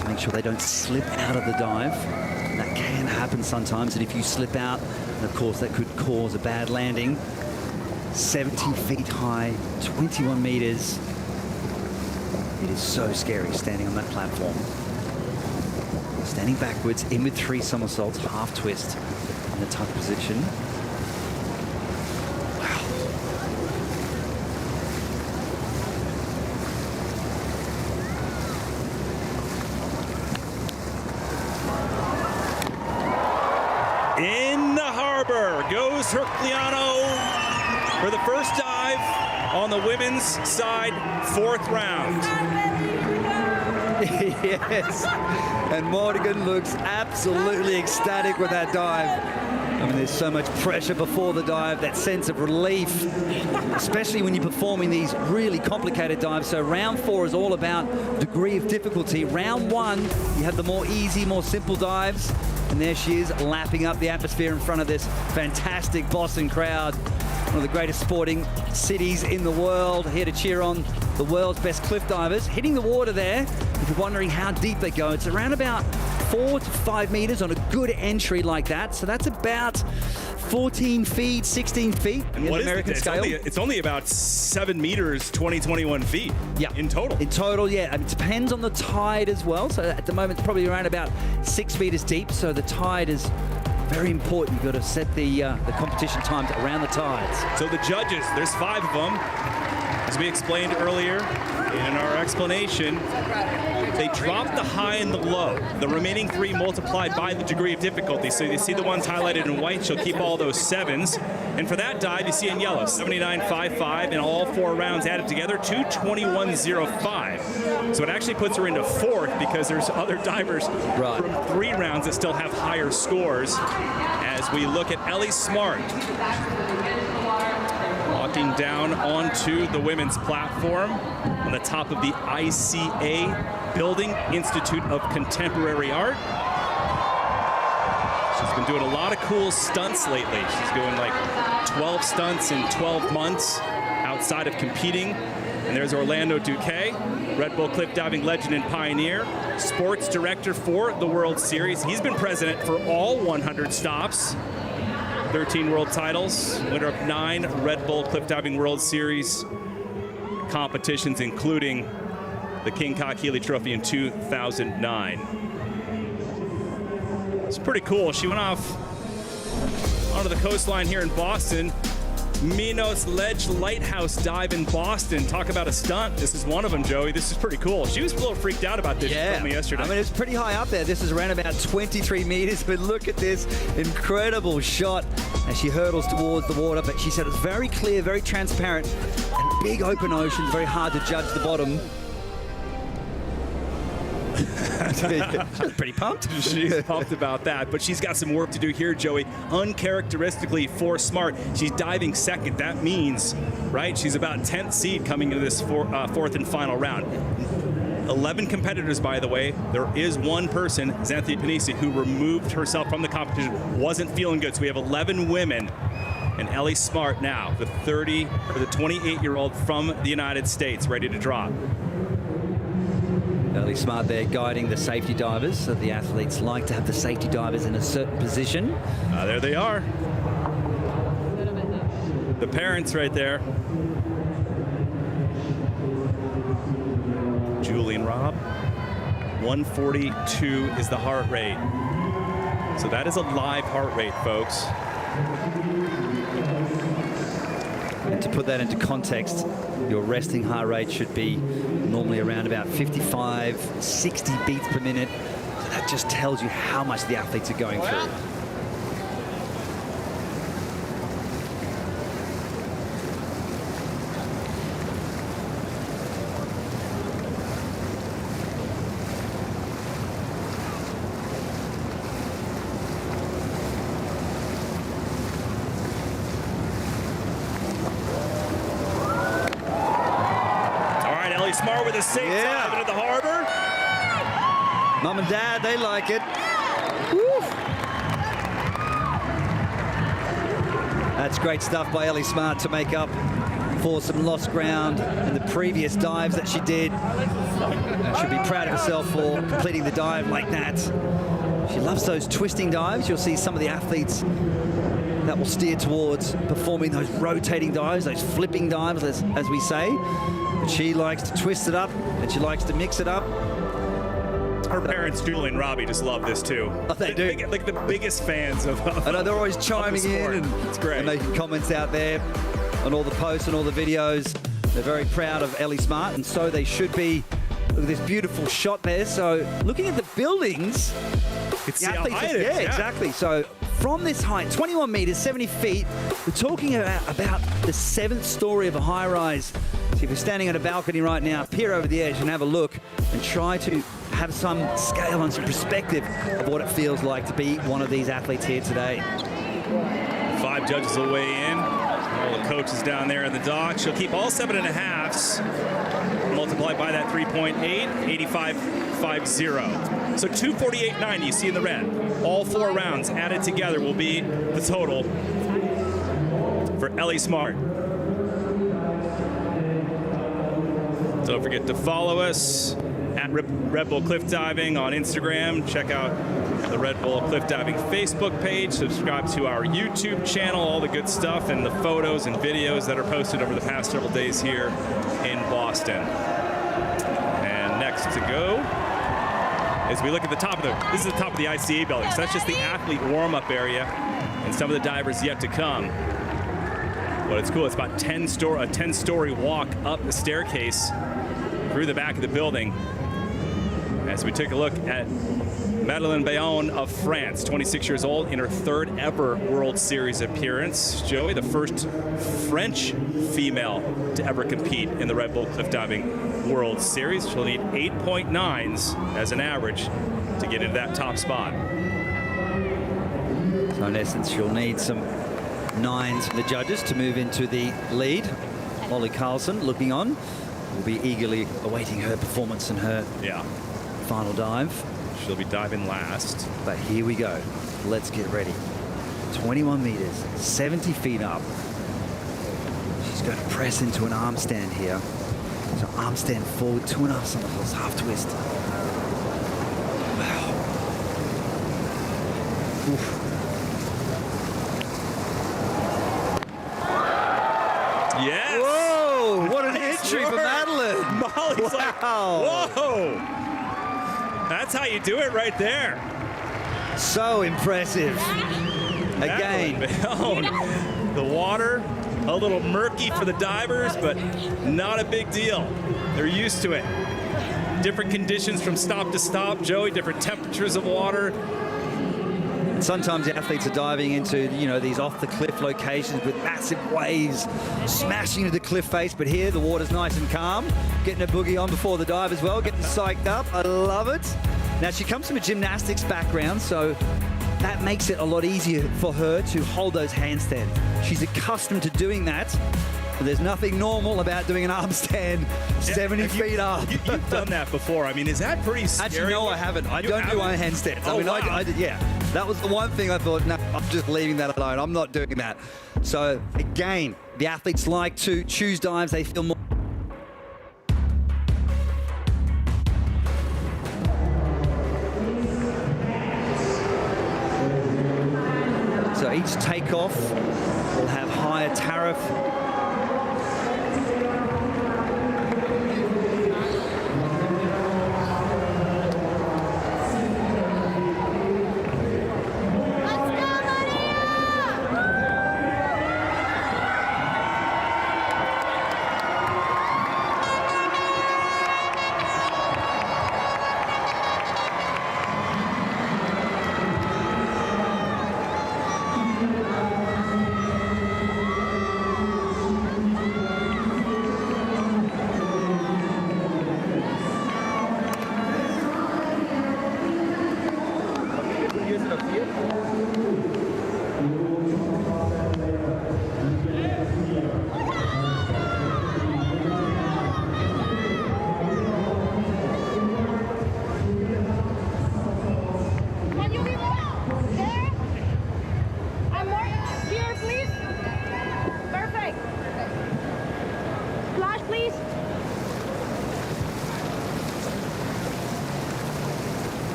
to make sure they don't slip out of the dive. That can happen sometimes, and if you slip out, of course, that could cause a bad landing. 70 feet high, 21 meters. It is so scary standing on that platform. Standing backwards, in with 3 somersaults, half twist in the tuck position. Wow. In the harbor goes Herculiano for the first dive on the women's side, 4th round. Yes, and Morgan looks absolutely ecstatic with that dive. I mean, there's so much pressure before the dive, that sense of relief, especially when you're performing these really complicated dives. So round 4 is all about degree of difficulty. Round 1, you have the more easy, more simple dives. And there she is, lapping up the atmosphere in front of this fantastic Boston crowd. One of the greatest sporting cities in the world, here to cheer on the world's best cliff divers. Hitting the water there, if you're wondering how deep they go, it's around about 4 to 5 meters on a good entry like that. So that's about 14 feet, 16 feet in American scale. It's only about 7 meters, 21 feet in total. In total, yeah. It depends on the tide as well. So at the moment, it's probably around about 6 meters deep. So the tide is very important. You've got to set the competition times around the tides. So the judges, there's 5 of them. As we explained earlier in our explanation, they drop the high and the low. The remaining 3 multiplied by the degree of difficulty. So you see the ones highlighted in white, she'll keep all those 7s. And for that dive, you see in yellow, 79.55, and all 4 rounds added together, 221.05. So it actually puts her into 4th because there's other divers from 3 rounds that still have higher scores. As we look at Ellie Smart, walking down onto the women's platform on the top of the ICA building, Institute of Contemporary Art. She's been doing a lot of cool stunts lately. She's doing like 12 stunts in 12 months outside of competing. And there's Orlando Duque, Red Bull cliff diving legend and pioneer, sports director for the World Series. He's been president for all 100 stops. 13 world titles, winner of 9 Red Bull Cliff Diving World Series competitions, including the King Kak-Healy Trophy in 2009. It's pretty cool. She went off onto the coastline here in Boston. Minos Ledge Lighthouse dive in Boston. Talk about a stunt. This is one of them, Joey. This is pretty cool. She was a little freaked out about this. She told me yesterday. I mean, it's pretty high up there. This is around about 23 meters, but look at this incredible shot as she hurdles towards the water. But she said it was very clear, very transparent, and big open ocean, very hard to judge the bottom. She's pretty pumped. She's pumped about that, but she's got some work to do here, Joey. Uncharacteristically for Smart, she's diving second. That means, right, she's about 10th seed coming into this 4th and final round. 11 competitors, by the way. There is one person, Xanthi Panisi, who removed herself from the competition, wasn't feeling good. So we have 11 women, and Ellie Smart now, the 28-year-old from the United States, ready to drop. Ellie Smart there guiding the safety divers. So the athletes like to have the safety divers in a certain position. There they are. The parents right there. Julie and Rob. 142 is the heart rate. So that is a live heart rate, folks. And to put that into context, your resting heart rate should be normally around about 55, 60 beats per minute. that just tells you how much the athletes are going through. Smart with a safe dive into the harbor. Mom and Dad, they like it. Woo. That's great stuff by Ellie Smart to make up for some lost ground in the previous dives that she did. She'll be proud of herself for completing the dive like that. She loves those twisting dives. You'll see some of the athletes that will steer towards performing those rotating dives, those flipping dives, as we say. But she likes to twist it up, and she likes to mix it up. Her parents, Julie and Robbie, just love this too. Oh, they do. Like the biggest fans of I know, they're always chiming in and it's great. And making comments out there on all the posts and all the videos. They're very proud of Ellie Smart, and so they should be. Look at this beautiful shot there. So looking at the buildings, it's the athletes, yeah, exactly. So from this height, 21 meters, 70 feet, we're talking about the 7th story of a high-rise. So if you're standing on a balcony right now, peer over the edge and have a look and try to have some scale and some perspective of what it feels like to be one of these athletes here today. 5 judges will weigh in. All the coaches down there in the dock. She'll keep all 7.5s. Multiplied by that 3.8, 85.50. So 248.90 you see in the red. All 4 rounds added together will be the total for Ellie Smart. Don't forget to follow us at Red Bull Cliff Diving on Instagram. Check out the Red Bull Cliff Diving Facebook page. Subscribe to our YouTube channel. All the good stuff and the photos and videos that are posted over the past several days here in Boston. And next to go, as we look at the top of this is the top of the ICA building. So that's just the athlete warm-up area and some of the divers yet to come. But it's cool. It's about a 10-story walk up the staircase through the back of the building. As we take a look at Madeleine Bayonne of France, 26 years old, in her 3rd ever World Series appearance. Joey, the first French female to ever compete in the Red Bull Cliff Diving World Series. She'll need 8.9s as an average to get into that top spot. So in essence, she'll need some 9s from the judges to move into the lead. Molly Carlson looking on. Will be eagerly awaiting her performance in her final dive. She'll be diving last. But here we go. Let's get ready. 21 meters, 70 feet up. She's going to press into an arm stand here. So arm stand forward, 2.5 somersaults, half twist. Wow. Oof. Yes! Whoa! What an entry for Madeleine! Molly's like, whoa! That's how you do it right there. So impressive. Again. The water, a little murky for the divers, but not a big deal. They're used to it. Different conditions from stop to stop, Joey, different temperatures of water. Sometimes the athletes are diving into, these off-the-cliff locations with massive waves smashing into the cliff face, but here the water's nice and calm. Getting a boogie on before the dive as well, getting psyched up. I love it. Now, she comes from a gymnastics background, so that makes it a lot easier for her to hold those handstands. She's accustomed to doing that. But there's nothing normal about doing an arm stand 70 feet up. You've done that before. I mean, is that pretty scary? Actually, no, I haven't. I don't do handstands. Oh, wow. I did, yeah. That was the one thing I thought, no, I'm just leaving that alone. I'm not doing that. So, again, the athletes like to choose dives they feel more. So each takeoff will have higher tariff.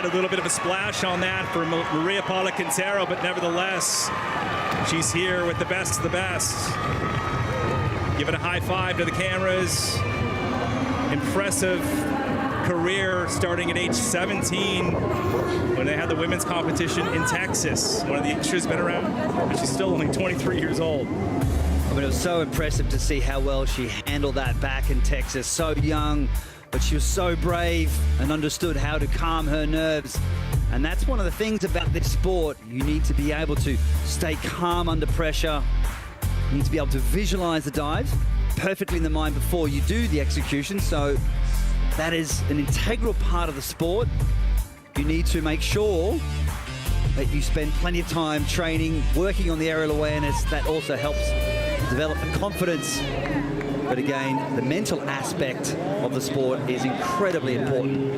A little bit of a splash on that for Maria Paula Quintero, but nevertheless, she's here with the best of the best. Giving a high five to the cameras. Impressive career starting at age 17 when they had the women's competition in Texas. One of the extras been around, but she's still only 23 years old. I mean, it was so impressive to see how well she handled that back in Texas. So young, but she was so brave and understood how to calm her nerves. And that's one of the things about this sport. You need to be able to stay calm under pressure. You need to be able to visualize the dive perfectly in the mind before you do the execution. So that is an integral part of the sport. You need to make sure that you spend plenty of time training, working on the aerial awareness. That also helps develop the confidence. But again, the mental aspect of the sport is incredibly important.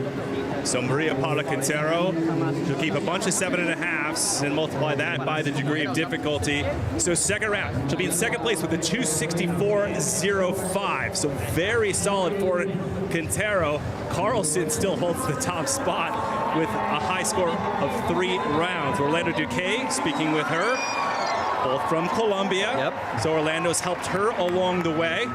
So Maria Paula Quintero, she'll keep a bunch of 7.5s and multiply that by the degree of difficulty. So second round, she'll be in second place with a 264.05. So very solid for Quintero. Carlson still holds the top spot with a high score of 3 rounds. Orlando Duque speaking with her, both from Colombia. Yep. So Orlando's helped her along the way.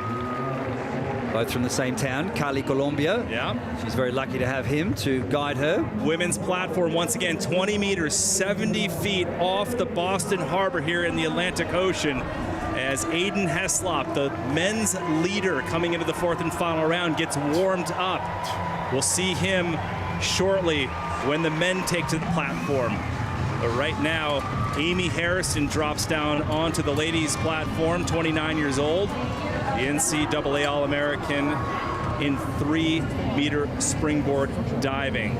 Both from the same town, Cali, Colombia. Yeah. She's very lucky to have him to guide her. Women's platform, once again, 20 meters, 70 feet off the Boston Harbor here in the Atlantic Ocean, as Aiden Heslop, the men's leader coming into the 4th and final round, gets warmed up. We'll see him shortly when the men take to the platform. But right now, Amy Harrison drops down onto the ladies' platform, 29 years old. The NCAA All-American in 3-meter springboard diving.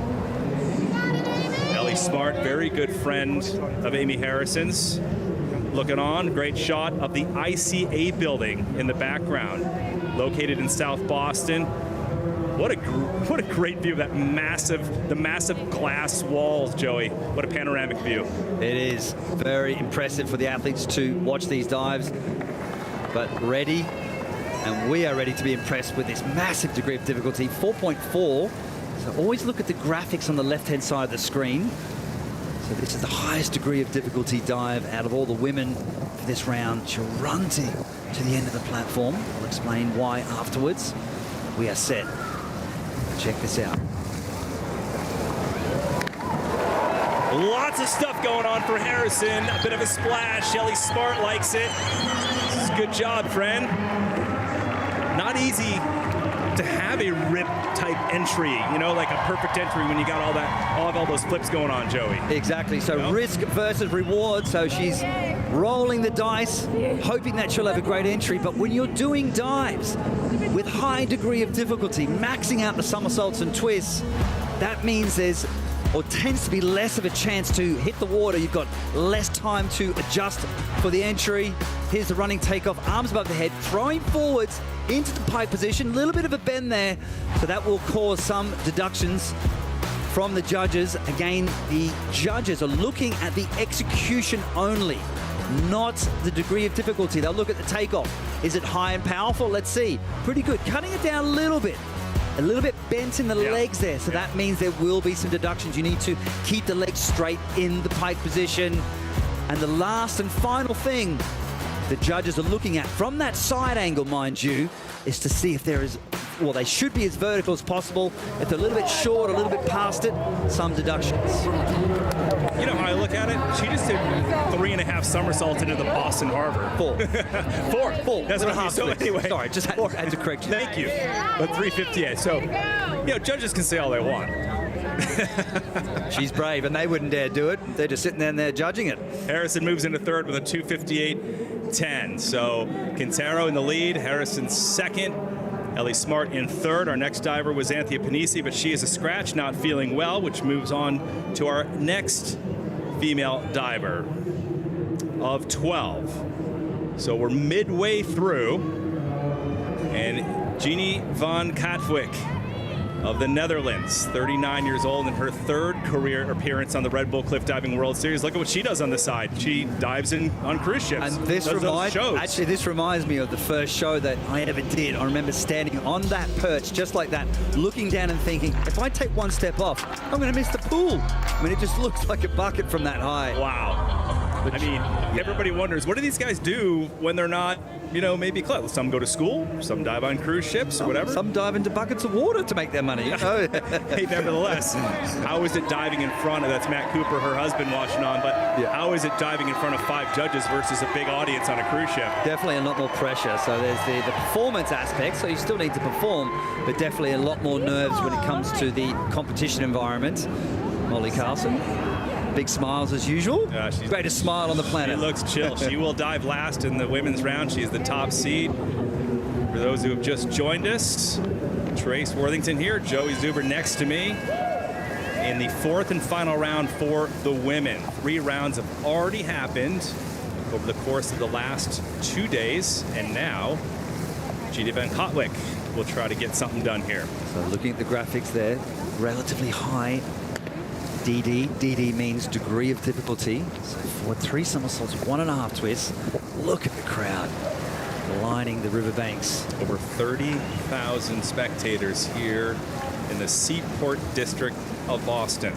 Ellie Smart, very good friend of Amy Harrison's. Looking on, great shot of the ICA building in the background, located in South Boston. What a great view of that the massive glass walls, Joey. What a panoramic view. It is very impressive for the athletes to watch these dives, but ready. And we are ready to be impressed with this massive degree of difficulty, 4.4. So always look at the graphics on the left-hand side of the screen. So this is the highest degree of difficulty dive out of all the women for this round. She'll run to the end of the platform. I'll explain why afterwards. We are set. Check this out. Lots of stuff going on for Harrison. A bit of a splash. Ellie Smart likes it. Good job, friend. Not easy to have a rip type entry, you know, like a perfect entry when you got all those flips going on, Joey. Exactly. So risk versus reward. So she's rolling the dice, hoping that she'll have a great entry. But when you're doing dives with high degree of difficulty, maxing out the somersaults and twists, that means there's or tends to be less of a chance to hit the water. You've got less time to adjust for the entry. Here's the running takeoff, arms above the head, throwing forwards into the pike position. A little bit of a bend there, so that will cause some deductions from the judges. Again, the judges are looking at the execution only, not the degree of difficulty. They'll look at the takeoff. Is it high and powerful? Let's see. Pretty good. Cutting it down a little bit bent in the legs there, so that means there will be some deductions. You need to keep the legs straight in the pike position. And the last and final thing the judges are looking at from that side angle, mind you, is to see if there is well, they should be as vertical as possible. If they're a little bit short, a little bit past it, some deductions. You know how I look at it? She just did 3.5 somersaults into the Boston Harbor. 4. 4. That's what I mean. So anyway. Sorry, just had to correct you. Thank you. But 3:58. So, judges can say all they want. She's brave, and they wouldn't dare do it. They're just sitting there judging it. Harrison moves into third with a 2:58.10. So Quintero in the lead, Harrison second, Ellie Smart in third. Our next diver was Anthea Panisi, but she is a scratch, not feeling well, which moves on to our next female diver of 12. So we're midway through, and Jeannie van Katwijk of the Netherlands, 39 years old, in her third career appearance on the Red Bull Cliff Diving World Series. Look at what she does on the side. She dives on cruise ships. And this reminds me of the first show that I ever did. I remember standing on that perch, just like that, looking down and thinking, if I take one step off, I'm going to miss the pool. I mean, it just looks like a bucket from that high. Wow. I mean, everybody wonders, what do these guys do when they're not, maybe close? Some go to school, some dive on cruise ships or whatever. Some dive into buckets of water to make their money. Hey, nevertheless, how is it diving in front of, that's Matt Cooper, her husband, watching on, but how is it diving in front of 5 judges versus a big audience on a cruise ship? Definitely a lot more pressure. So there's the performance aspect, so you still need to perform, but definitely a lot more nerves when it comes to the competition environment. Molly Carlson. Big smiles as usual. Greatest smile on the planet. She looks chill. She will dive last in the women's round. She's the top seed. For those who have just joined us, Trace Worthington here, Joey Zuber next to me in the 4th and final round for the women. 3 rounds have already happened over the course of the last 2 days, and now Jeannie van Katwijk will try to get something done here. So looking at the graphics there, relatively high DD. DD means degree of difficulty. So for 3 somersaults, 1.5 twists. Look at the crowd lining the riverbanks. Over 30,000 spectators here in the Seaport district of Boston.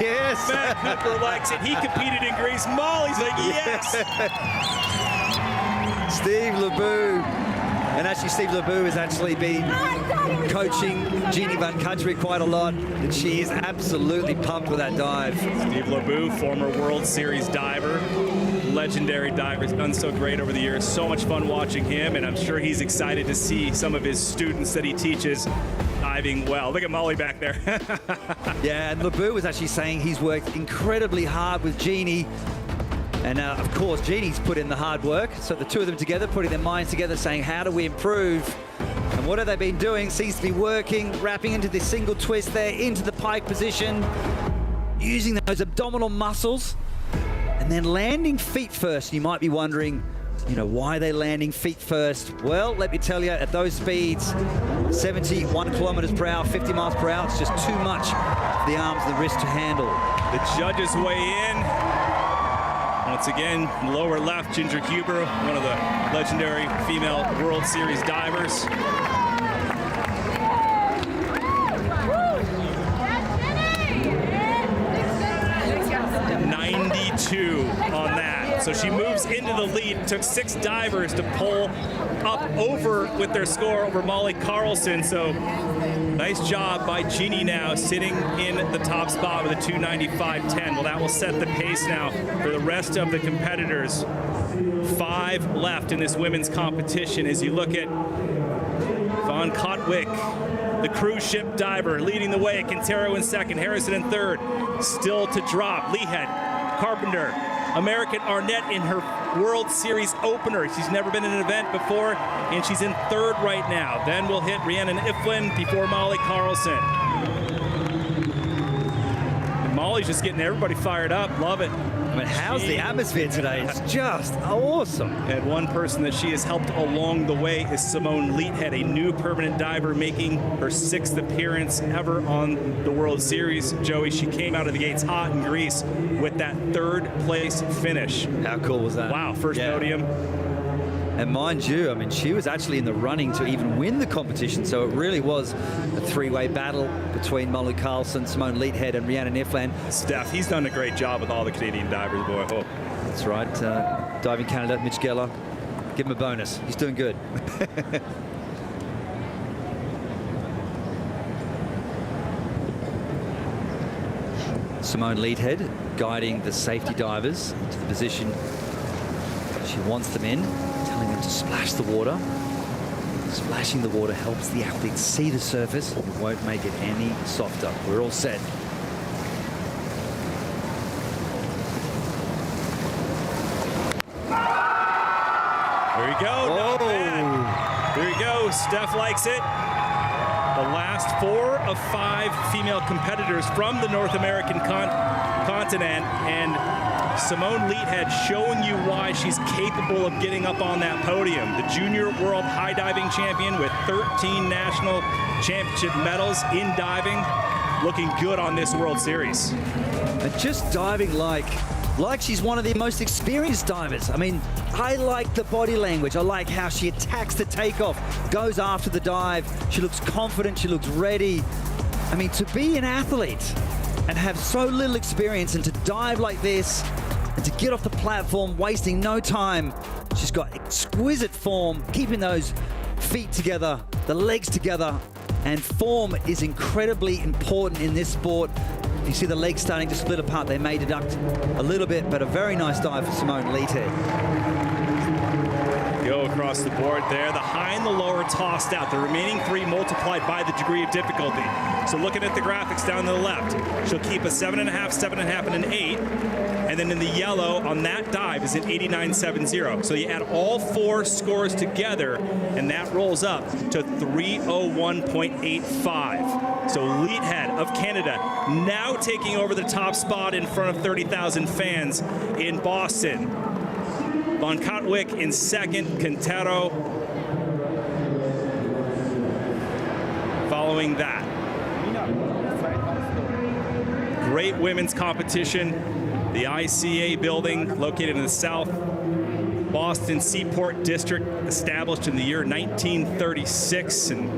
Yes. Matt Cooper likes it. He competed in Greece. Molly's like, yes. Steve LeBeau. And actually, Steve LeBeau has actually been coaching Jeannie van Katwijk quite a lot. And she is absolutely pumped with that dive. Steve LeBeau, former World Series diver. Legendary diver. He's done so great over the years. So much fun watching him. And I'm sure he's excited to see some of his students that he teaches diving well. Look at Molly back there. Yeah, and LeBeau was actually saying he's worked incredibly hard with Jeannie. And of course, Jeannie's put in the hard work. So the two of them together, putting their minds together, saying, how do we improve? And what have they been doing? Seems to be working, wrapping into this single twist there, into the pike position, using those abdominal muscles, and then landing feet first. You might be wondering, why are they landing feet first? Well, let me tell you, at those speeds, 71 kilometers per hour, 50 miles per hour, it's just too much for the arms and the wrist to handle. The judges weigh in. Once again, lower left, Ginger Huber, one of the legendary female World Series divers. 92 on that. So she moves into the lead. It took 6 divers to pull up over with their score over Molly Carlson. So nice job by Jeannie now, sitting in the top spot with a 295.10. Well, that will set the pace now for the rest of the competitors. 5 left in this women's competition as you look at Van Katwijk, the cruise ship diver, leading the way. Quintero in second, Harrison in third. Still to drop, Leahead, Carpenter, American Arnett in her World Series opener. She's never been in an event before, and she's in third right now. Then we'll hit Rhiannon Iflin before Molly Carlson. And Molly's just getting everybody fired up. Love it. I mean, how's the atmosphere today? It's just awesome. And one person that she has helped along the way is Simone Leathead, a new permanent diver making her 6th appearance ever on the World Series. Joey, she came out of the gates hot in Greece with that 3rd place finish. How cool was that? Wow, first podium. And mind you, I mean, she was actually in the running to even win the competition, so it really was a three-way battle between Molly Carlson, Simone Leathead, and Rhiannon Ifland. Steph, he's done a great job with all the Canadian divers, boy. Oh. That's right. Diving Canada, Mitch Geller. Give him a bonus. He's doing good. Simone Leathead guiding the safety divers into the position she wants them in, telling them to splash the water. Splashing the water helps the athletes see the surface. It won't make it any softer. We're all set. There you go. Not bad. There you go. Steph likes it. The last 4 of 5 female competitors from the North American continent, and Simone Leathead showing you why she's capable of getting up on that podium. The junior world high diving champion with 13 national championship medals in diving, looking good on this World Series. And just diving like she's one of the most experienced divers. I mean, I like the body language. I like how she attacks the takeoff, goes after the dive. She looks confident, she looks ready. I mean, to be an athlete and have so little experience and to dive like this and to get off the platform, wasting no time. She's got exquisite form, keeping those feet together, the legs together, and form is incredibly important in this sport. You see the legs starting to split apart. They may deduct a little bit, but a very nice dive for Simone Leathead. Go across the board there. The high and the low are tossed out. The remaining 3 multiplied by the degree of difficulty. So looking at the graphics down to the left, she'll keep a 7.5, 7.5, and an 8. And then in the yellow on that dive is an 89.70. So you add all 4 scores together, and that rolls up to 301.85. So Leathead of Canada now taking over the top spot in front of 30,000 fans in Boston. Von Kotwick in second, Quintero following that. Great women's competition. The ICA building located in the South Boston Seaport District, established in the year 1936. And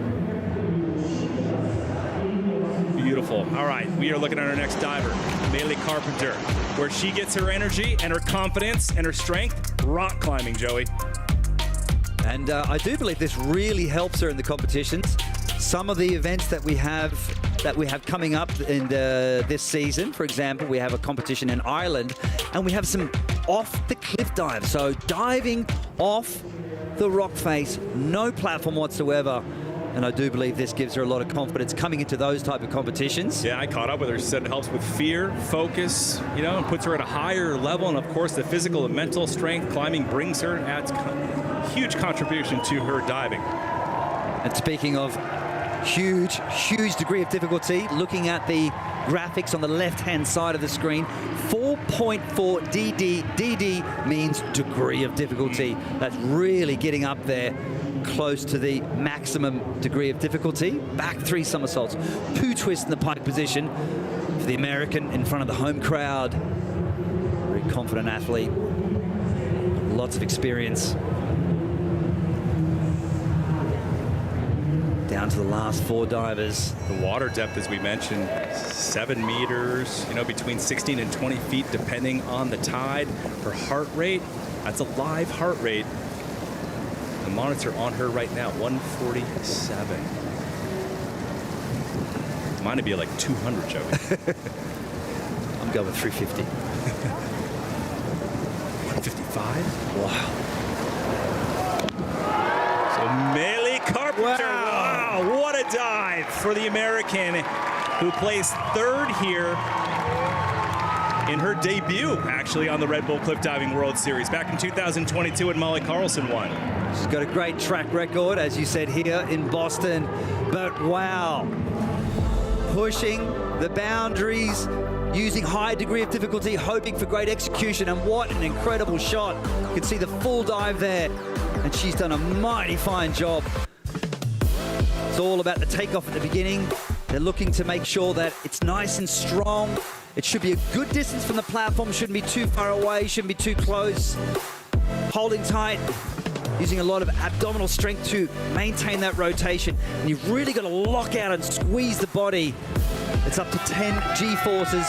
beautiful. All right, we are looking at our next diver, Bailey Carpenter, where she gets her energy and her confidence and her strength. Rock climbing, Joey. And I do believe this really helps her in the competitions. Some of the events that we have coming up in this season, for example, we have a competition in Ireland, and we have some off-the-cliff dives. So diving off the rock face, no platform whatsoever. And I do believe this gives her a lot of confidence coming into those type of competitions. Yeah, I caught up with her. She said it helps with fear, focus, you know, and puts her at a higher level. And of course, the physical and mental strength climbing brings her, adds huge contribution to her diving. And speaking of huge degree of difficulty, looking at the graphics on the left-hand side of the screen, 4.4 DD. DD means degree of difficulty. That's really getting up there, close to the maximum degree of difficulty. Back 3 somersaults, poo twist in the pike position for the American in front of the home crowd. Very confident athlete, lots of experience. Down to the last 4 divers. The water depth, as we mentioned, 7 meters, you know, between 16 and 20 feet, depending on the tide. Her heart rate, that's a live heart rate. The monitor on her right now, 147. Mine would be like 200, Joey. I'm going with 350. 155? Wow. So Bailey Carpenter, wow, what a dive for the American, who placed 3rd here in her debut, actually, on the Red Bull Cliff Diving World Series back in 2022 when Molly Carlson won. She's got a great track record, as you said, here in Boston. But wow, pushing the boundaries, using high degree of difficulty, hoping for great execution, and what an incredible shot. You can see the full dive there, and she's done a mighty fine job. It's all about the takeoff at the beginning. They're looking to make sure that it's nice and strong. It should be a good distance from the platform, shouldn't be too far away, shouldn't be too close. Holding tight, using a lot of abdominal strength to maintain that rotation. And you've really got to lock out and squeeze the body. It's up to 10 G-forces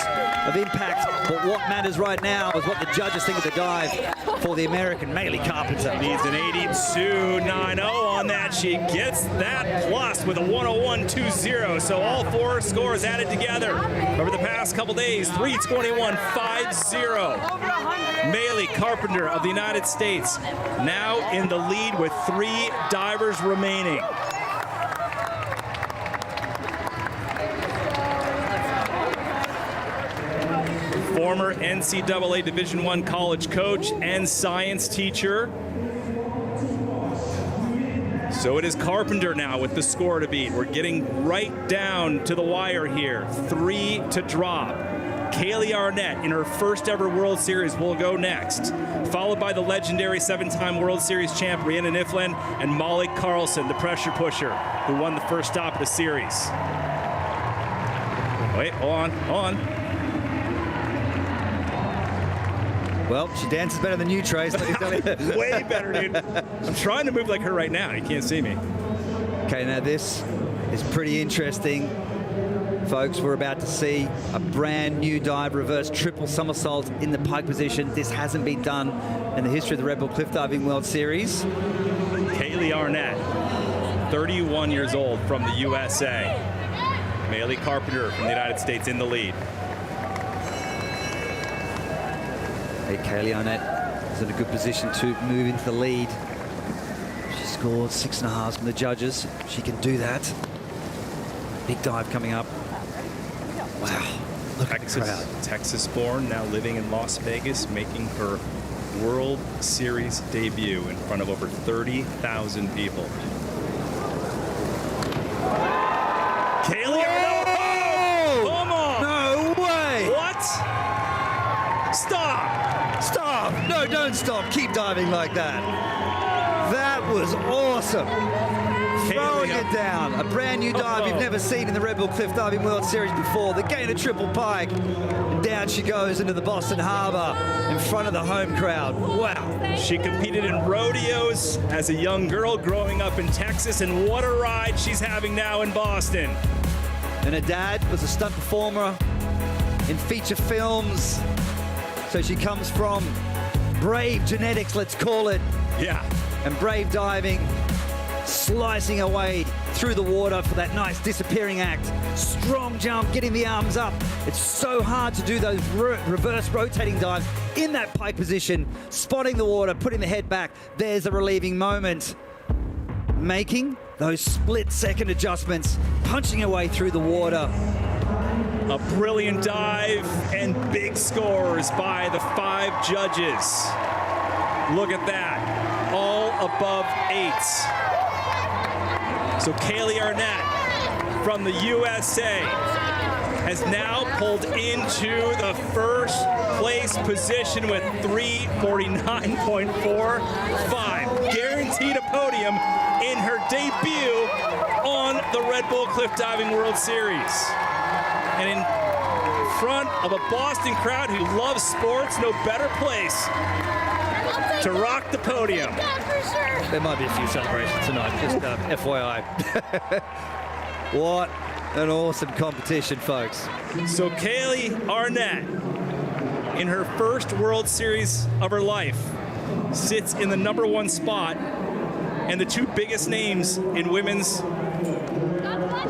of impact, but what matters right now is what the judges think of the dive for the American Maylee Carpenter. Needs an 82.90 on that. She gets that plus with a 101.20. So all four scores added together over the past couple days. 321.50. Maylee Carpenter of the United States now in the lead with 3 divers remaining. Former NCAA Division I college coach and science teacher. So it is Carpenter now with the score to beat. We're getting right down to the wire here. 3 to drop. Kaylee Arnett in her first ever World Series will go next, followed by the legendary 7-time World Series champ Rhiannon Ifland and Molly Carlson, the pressure pusher, who won the first stop of the series. Wait, hold on. Well, she dances better than you, Trace. Let me tell you. Way better, dude. I'm trying to move like her right now. You can't see me. Okay, now this is pretty interesting. Folks, we're about to see a brand new dive, reverse triple somersault in the pike position. This hasn't been done in the history of the Red Bull Cliff Diving World Series. Kaylee Arnett, 31 years old, from the USA. Maylee Carpenter from the United States in the lead. Hey, Kaylee Arnett is in a good position to move into the lead. She scored 6.5 from the judges. She can do that. Big dive coming up. Wow, look at the crowd. Texas-born, now living in Las Vegas, making her World Series debut in front of over 30,000 people. Kaylee Arnett! Oh! Come on! No way! What? Stop! Stop! No, don't stop. Keep diving like that. That was awesome. Throwing it down. A brand new dive you've never seen in the Red Bull Cliff Diving World Series before. The gain of triple pike. And down she goes into the Boston Harbor in front of the home crowd. Wow. She competed in rodeos as a young girl growing up in Texas, and what a ride she's having now in Boston. And her dad was a stunt performer in feature films. So she comes from brave genetics, let's call it. Yeah. And brave diving, slicing her way through the water for that nice disappearing act. Strong jump, getting the arms up. It's so hard to do those reverse rotating dives in that pike position, spotting the water, putting the head back. There's a relieving moment. Making those split-second adjustments, punching her way through the water. A brilliant dive and big scores by the 5 judges. Look at that, all above 8s. So Kaylee Arnett from the USA has now pulled into the first place position with 349.45. Guaranteed a podium in her debut on the Red Bull Cliff Diving World Series. And in front of a Boston crowd who loves sports, no better place to rock the podium. There might be a few celebrations tonight, just FYI. What an awesome competition, folks. So Kaylee Arnett, in her first World Series of her life, sits in the #1 spot, and the 2 biggest names in women's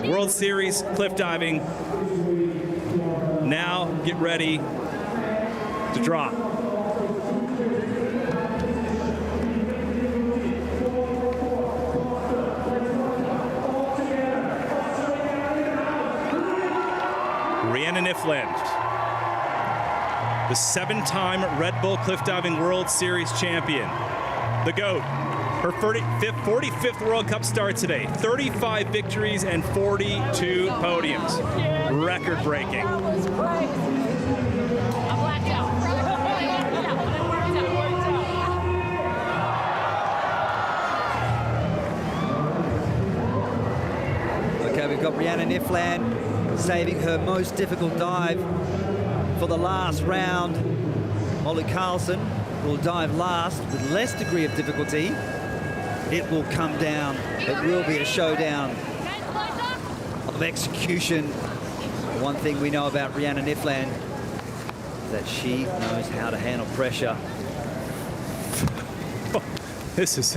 World Series cliff diving now get ready to drop. Rhiannon Ifland, the 7-time Red Bull Cliff Diving World Series champion, the GOAT. Her 45th World Cup start today, 35 victories and 42 podiums. Record-breaking. Okay, we've got Rhiannon Ifland saving her most difficult dive for the last round. Molly Carlson will dive last with less degree of difficulty. it will come down. It will be a showdown of execution. The one thing we know about Rhiannon Ifland is that she knows how to handle pressure. This is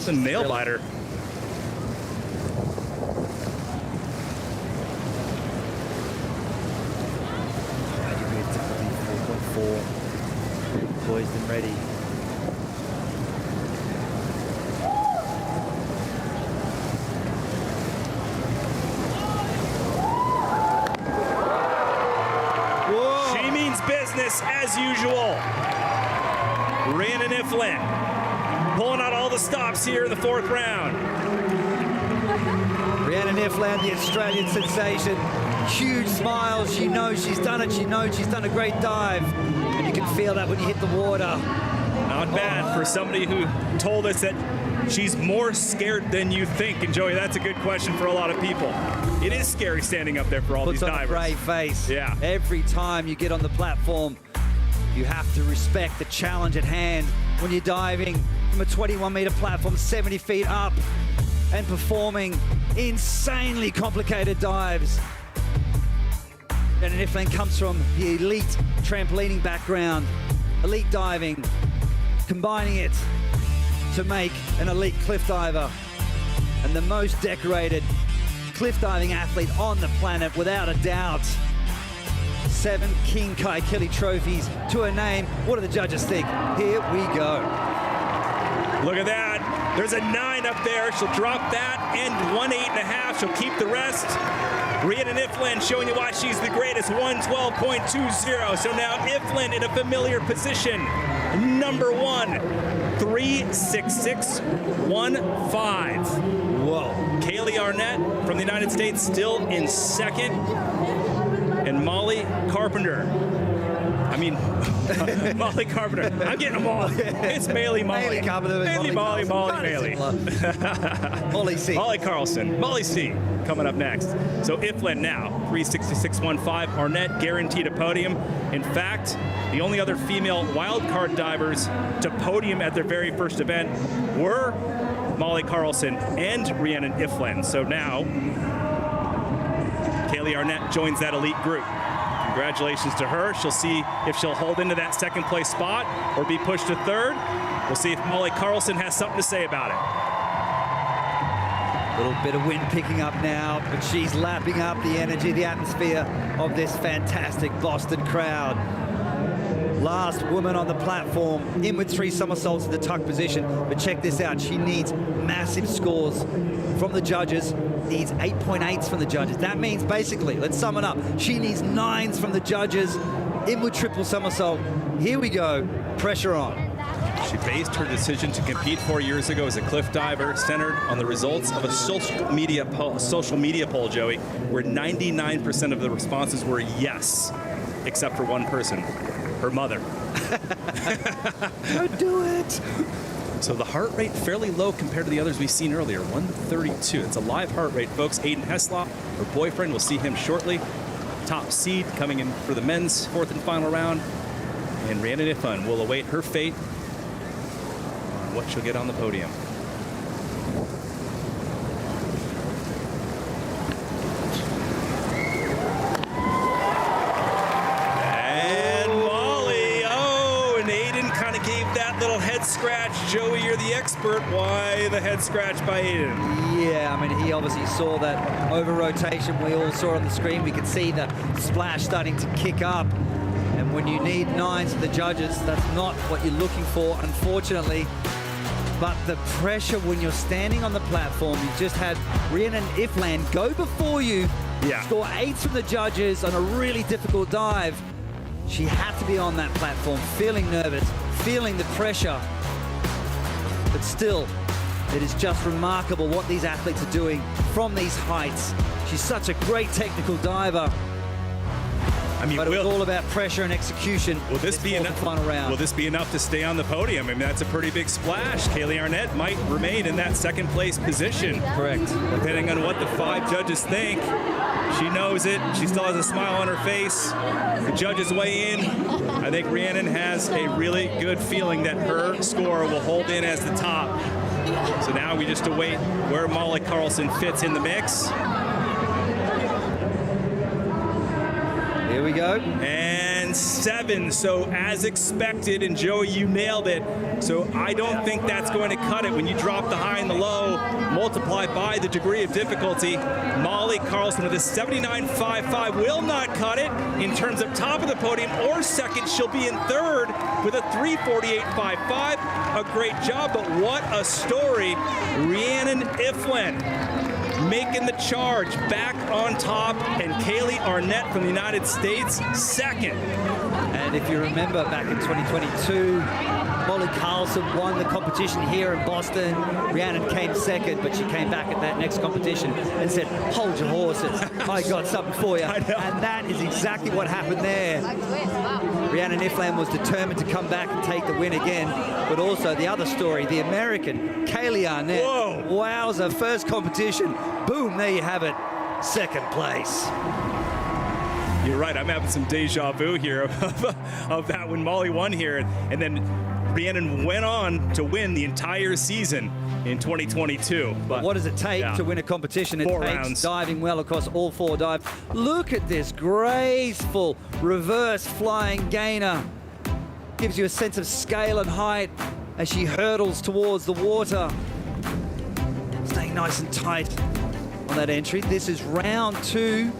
a nail biter. Poised and ready. Whoa. She means business as usual. Rhiannon Ifland pulling out all the stops here in the 4th round. Rhiannon Ifland, the Australian sensation. Huge smile. She knows she's done it. She knows she's done a great dive. And you can feel that when you hit the water. Not bad for somebody who told us that she's more scared than you think. And Joey, that's a good question for a lot of people. It is scary standing up there for all these divers. Puts on a brave face. Yeah. Every time you get on the platform, you have to respect the challenge at hand when you're diving from a 21-meter platform 70 feet up and performing insanely complicated dives. And Ifland comes from the elite trampolining background, elite diving, combining it to make an elite cliff diver and the most decorated cliff diving athlete on the planet, without a doubt. 7 King Kaikili trophies to her name. What do the judges think? Here we go. Look at that. There's a 9 up there. She'll drop that and 1 8.5. She'll keep the rest. Rhiannon Ifland showing you why she's the greatest, 112.20. So now Ifland in a familiar position. Number 1, 366.15. Whoa. Kaylee Arnett from the United States still in 2nd. And Molly Carpenter. Molly Carpenter. I'm getting them all. It's Bailey Molly. Bailey Carpenter. Bailey Molly Bailey. Molly C. Molly Carlson. Molly C. coming up next. So Ifland now, 366.15. Arnett guaranteed a podium. In fact, the only other female wildcard divers to podium at their very first event were Molly Carlson and Rhiannon Ifland. So now, Kaylee Arnett joins that elite group. Congratulations to her. She'll see if she'll hold into that 2nd place spot or be pushed to 3rd. We'll see if Molly Carlson has something to say about it. A little bit of wind picking up now, but she's lapping up the energy, the atmosphere of this fantastic Boston crowd. Last woman on the platform, in with 3 somersaults in the tuck position. But check this out, she needs massive scores from the judges, needs 8.8s from the judges. That means basically, let's sum it up, she needs 9s from the judges, in with triple somersault. Here we go, pressure on. She based her decision to compete 4 years ago as a cliff diver centered on the results of a social media poll, Joey, where 99% of the responses were yes, except for one person, her mother. Don't do it. So the heart rate fairly low compared to the others we've seen earlier, 132. It's a live heart rate, folks. Aiden Heslop, her boyfriend, we'll see him shortly. Top seed coming in for the men's 4th and final round. And Rhiannon Ifland will await her fate on what she'll get on the podium. Scratch. Joey, you're the expert. Why the head scratch by Aiden? Yeah, I mean, he obviously saw that over rotation. We all saw on the screen. We could see the splash starting to kick up. And when you need 9s for the judges, that's not what you're looking for, unfortunately. But the pressure when you're standing on the platform, you just had Rhiannon Ifland go before you, score 8s from the judges on a really difficult dive. She had to be on that platform, feeling nervous, feeling the pressure. But still, it is just remarkable what these athletes are doing from these heights. She's such a great technical diver. I mean, but it's all about pressure and execution. Will this be enough? Final round. Will this be enough to stay on the podium? I mean, that's a pretty big splash. Kaylee Arnett might remain in that 2nd place position. Correct. Depending on what the 5 judges think. She knows it. She still has a smile on her face. The judges weigh in. I think Rhiannon has a really good feeling that her score will hold in as the top. So now we just await where Molly Carlson fits in the mix. Here we go. And 7, so as expected, and Joey, you nailed it. So I don't think that's going to cut it. When you drop the high and the low, multiply by the degree of difficulty, Molly Carlson with a 79.55 will not cut it in terms of top of the podium or second. She'll be in third with a 348.55. A great job, but what a story. Rhiannon Iflin making the charge back on top, and Kaylee Arnett from the United States second. And if you remember back in 2022, Molly Carlson won the competition here in Boston. Rhiannon came second, but she came back at that next competition and said, hold your horses, I got something for you. And that is exactly what happened there. Rhiannon Iflin was determined to come back and take the win again. But also the other story, the American, Kaylee Arnett. Whoa. Wowza, first competition. Boom, there you have it, second place. You're right, I'm having some deja vu here of that when Molly won here, and then Rhiannon went on to win the entire season in 2022. But what does it take to win a competition? It 4 takes rounds. diving well across all 4 dives. Look at this graceful reverse flying gainer. Gives you a sense of scale and height as she hurdles towards the water. Staying nice and tight on that entry. This is round 2.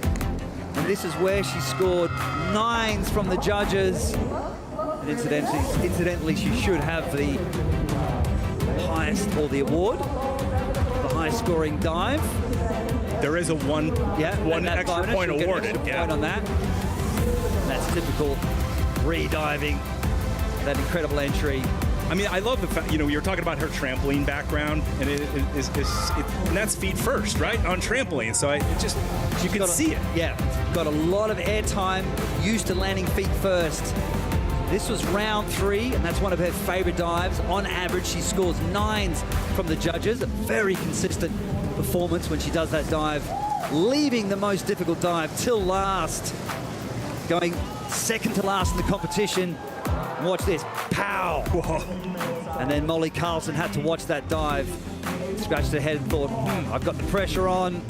And this is where she scored 9s from the judges. And incidentally, she should have the highest, or the award, the highest scoring dive. There is a one extra bonus. point She'll get an awarded. extra point on that. And that's typical re-diving, that incredible entry. I mean, I love the fact, you were talking about her trampoline background, and and that's feet first, right, on trampoline. So you can see it. Yeah, got a lot of air time, used to landing feet first. This was round 3, and that's one of her favorite dives. On average, she scores 9s from the judges. A very consistent performance when she does that dive, leaving the most difficult dive till last, going second to last in the competition. Watch this, pow! Whoa. And then Molly Carlson had to watch that dive, scratched her head and thought, I've got the pressure on.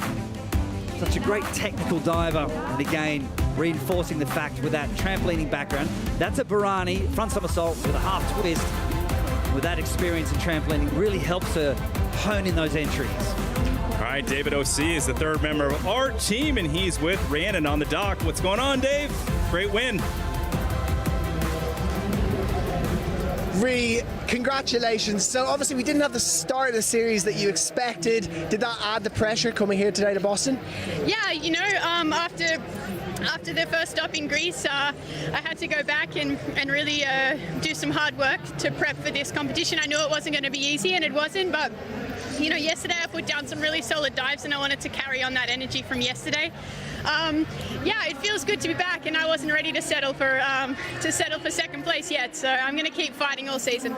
Such a great technical diver. And again, reinforcing the fact with that trampolining background, that's a Barani front somersault with a half twist. With that experience in trampolining, really helps her hone in those entries. All right, David O.C. is the 3rd member of our team, and he's with Rhiannon on the dock. What's going on, Dave? Great win. Rhi, congratulations. So obviously we didn't have the start of the series that you expected. Did that add the pressure coming here today to Boston? Yeah, after the first stop in Greece, I had to go back and really do some hard work to prep for this competition. I knew it wasn't going to be easy, and it wasn't, but yesterday I put down some really solid dives, and I wanted to carry on that energy from yesterday. Yeah, it feels good to be back, and I wasn't ready to settle for second place yet, so I'm going to keep fighting all season.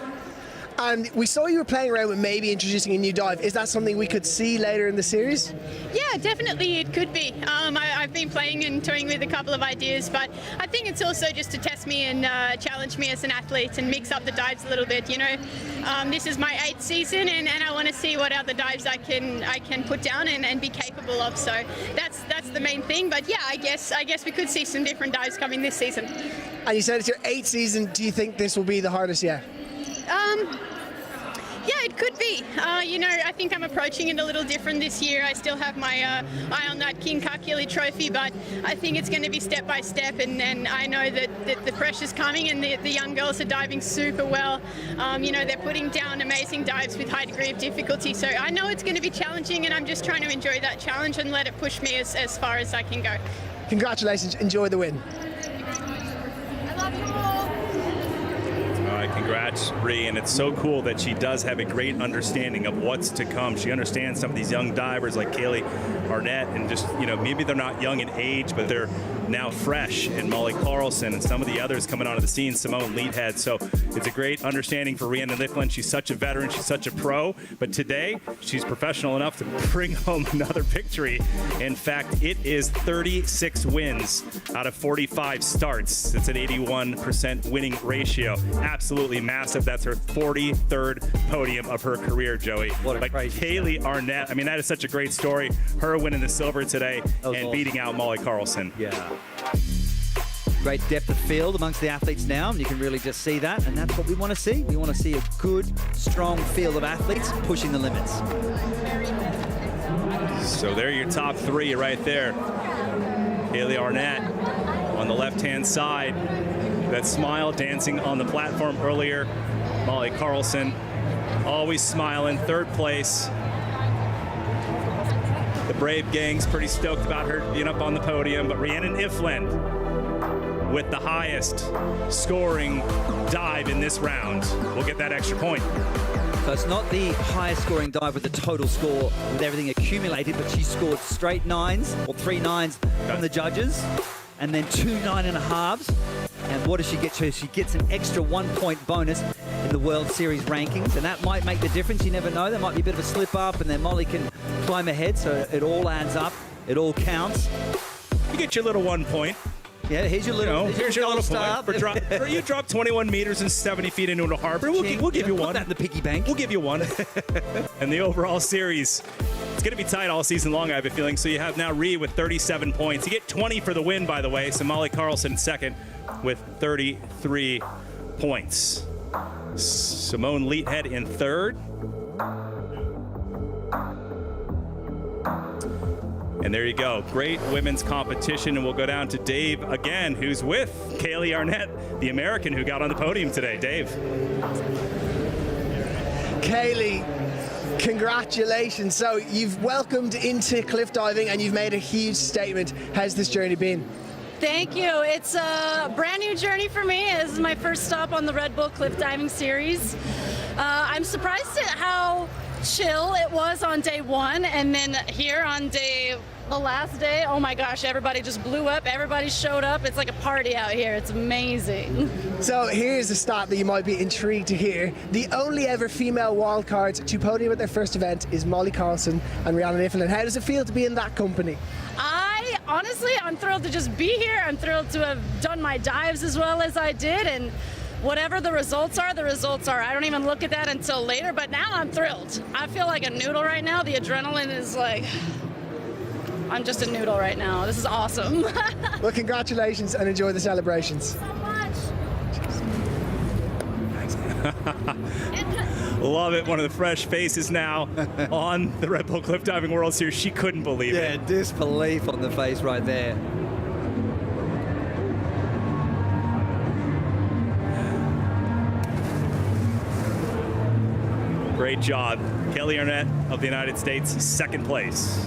And we saw you were playing around with maybe introducing a new dive. Is that something we could see later in the series? Yeah, definitely it could be. I've been playing and toying with a couple of ideas, but I think it's also just to test me and challenge me as an athlete and mix up the dives a little bit. This is my 8th season, and I want to see what other dives I can put down and be capable of. So that's the main thing. But yeah, I guess we could see some different dives coming this season. And you said it's your 8th season. Do you think this will be the hardest yet? Yeah, it could be. I think I'm approaching it a little different this year. I still have my eye on that King Kakili trophy, but I think it's going to be step by step, and I know that the pressure's coming, and the young girls are diving super well. They're putting down amazing dives with high degree of difficulty, so I know it's going to be challenging, and I'm just trying to enjoy that challenge and let it push me as far as I can go. Congratulations, enjoy the win. I love you all. All right, congrats, Rhi, and it's so cool that she does have a great understanding of what's to come. She understands some of these young divers like Kaylee Arnett, and just, maybe they're not young in age, but they're now fresh, and Molly Carlson and some of the others coming onto the scene, Simone Leathead. So it's a great understanding for Rhiannon Nifflin. She's such a veteran, she's such a pro, but today she's professional enough to bring home another victory. In fact, it is 36 wins out of 45 starts. It's an 81% winning ratio. Absolutely massive. That's her 43rd podium of her career, Joey. What a but crazy Kaylee Arnett, I mean, that is such a great story. Her winning the silver today and awesome. beating out Molly Carlson. Yeah. Great depth of field amongst the athletes now, and you can really just see that, and that's what we want to see. We want to see a good, strong field of athletes pushing the limits. So there are your top three right there. Kaylee Arnett on the left-hand side. That smile dancing on the platform earlier. Molly Carlson always smiling, third place. The Brave Gang's pretty stoked about her being up on the podium, but Rhiannon Nifflin with the highest scoring dive in this round will get that extra point. So it's not the highest scoring dive with the total score with everything accumulated, but she scored straight nines, or 3 nines from the judges, and then 2 9.5s. And what does she get? She gets an extra 1-point bonus in the World Series rankings, and that might make the difference. You never know. There might be a bit of a slip up, and then Molly can climb ahead, so it all adds up. It all counts. You get your little 1 point. Yeah, here's your little, here's your little point. For you dropped 21 meters and 70 feet into the harbor. We'll give you one. Put that in the piggy bank. We'll give you one. And the overall series, it's going to be tight all season long, I have a feeling. So you have now Rhea with 37 points. You get 20 for the win, by the way. So Molly Carlson second with 33 points. Simone Leathead in third. And there you go. Great women's competition. And we'll go down to Dave again, who's with Kaylee Arnett, the American who got on the podium today. Dave. Kaylee, congratulations. So you've welcomed into cliff diving and you've made a huge statement. How's this journey been? Thank you. It's a brand new journey for me. This is my first stop on the Red Bull Cliff Diving Series. I'm surprised at how chill it was on day one, and then here on the last day, oh my gosh, everybody just blew up. Everybody showed up. It's like a party out here. It's amazing. So here's a stat that you might be intrigued to hear. The only ever female wildcards to podium at their first event is Molly Carlson and Rhiannon Nifflin. How does it feel to be in that company? Honestly, I'm thrilled to just be here. I'm thrilled to have done my dives as well as I did, and whatever the results are, the results are. I don't even look at that until later, but now I'm thrilled. I feel like a noodle right now. The adrenaline is like, I'm just a noodle right now. This is awesome. Well, congratulations and enjoy the celebrations. So much. Love it. One of the fresh faces now on the Red Bull Cliff Diving World Series. She couldn't believe it. Yeah, disbelief on the face right there. Great job. Kaylee Arnett of the United States, second place.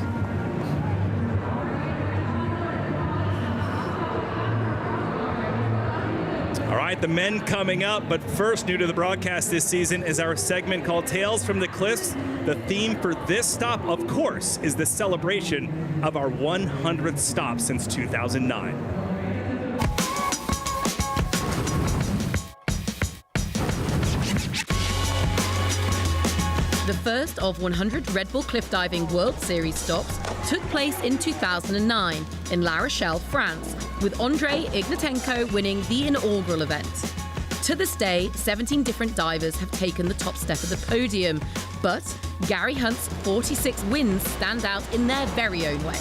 All right, the men coming up, but first, new to the broadcast this season is our segment called Tales from the Cliffs. The theme for this stop, of course, is the celebration of our 100th stop since 2009. The first of 100 Red Bull Cliff Diving World Series stops took place in 2009 in La Rochelle, France, with Andrei Ignatenko winning the inaugural event. To this day, 17 different divers have taken the top step of the podium, but Gary Hunt's 46 wins stand out in their very own way.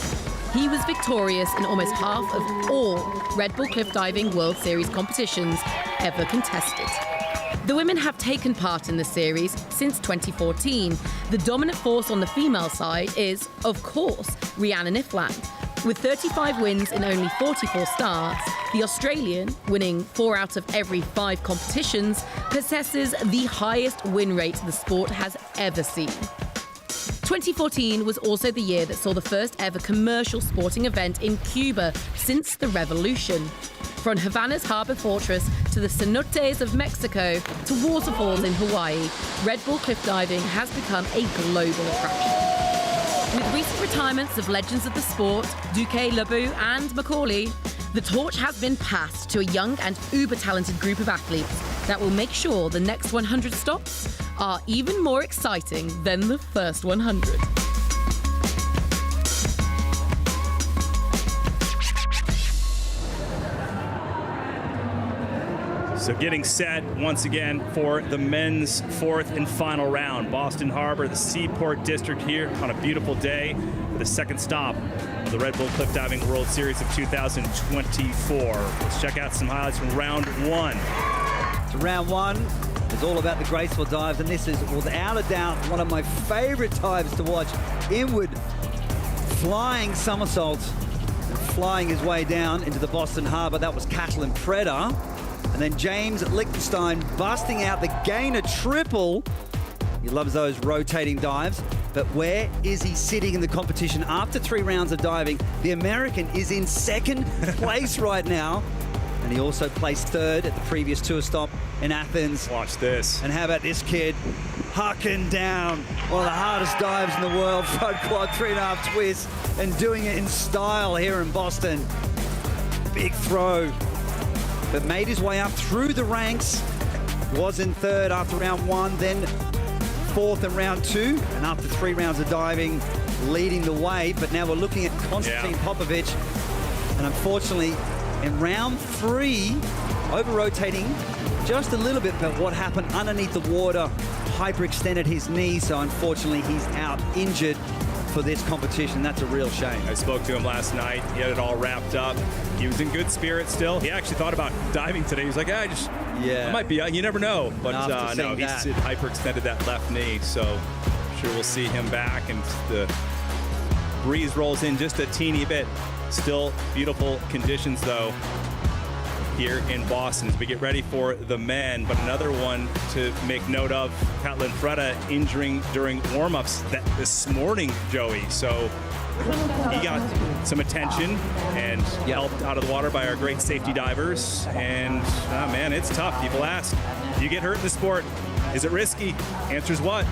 He was victorious in almost half of all Red Bull Cliff Diving World Series competitions ever contested. The women have taken part in the series since 2014. The dominant force on the female side is, of course, Rhiannon Nifflin. With 35 wins in only 44 starts, the Australian, winning 4 out of every 5 competitions, possesses the highest win rate the sport has ever seen. 2014 was also the year that saw the first ever commercial sporting event in Cuba since the revolution. From Havana's Harbour Fortress to the cenotes of Mexico to waterfalls in Hawaii, Red Bull Cliff Diving has become a global attraction. With recent retirements of legends of the sport, Duque, Lebeau and Macaulay, The torch has been passed to a young and uber-talented group of athletes that will make sure the next 100 stops are even more exciting than the first 100. So getting set once again for the men's fourth and final round. Boston Harbor, the Seaport District here on a beautiful day for the second stop of the Red Bull Cliff Diving World Series of 2024. Let's check out some highlights from round one. So round one is all about the graceful dives, and this is without a doubt one of my favorite dives to watch. Inward flying somersaults and flying his way down into the Boston Harbor. That was Catalin Preda. And then James Lichtenstein busting out the gainer triple. He loves those rotating dives. But where is he sitting in the competition after 3 rounds of diving? The American is in second place right now. And he also placed third at the previous tour stop in Athens. Watch this. And how about this kid? Hucking down one of the hardest dives in the world, front quad 3.5 twists, and doing it in style here in Boston. Big throw. But made his way up through the ranks. Was in third after round one, then fourth in round two, and after 3 rounds of diving, leading the way. But now we're looking at Konstantin Popovic, and unfortunately, in round 3, over-rotating just a little bit, but what happened underneath the water, hyperextended his knee, so unfortunately he's out injured for this competition. That's a real shame. I spoke to him last night. He had it all wrapped up. He was in good spirits still. He actually thought about diving today. He was like, I might be, you never know. But no, he hyperextended that left knee. So I'm sure we'll see him back. And the breeze rolls in just a teeny bit. Still beautiful conditions, though, here in Boston as we get ready for the men. But another one to make note of, Catalin Preda injuring during warm-ups this morning, Joey. So he got some attention and helped out of the water by our great safety divers. And man, it's tough. People ask, do you get hurt in the sport? Is it risky? Answer's what?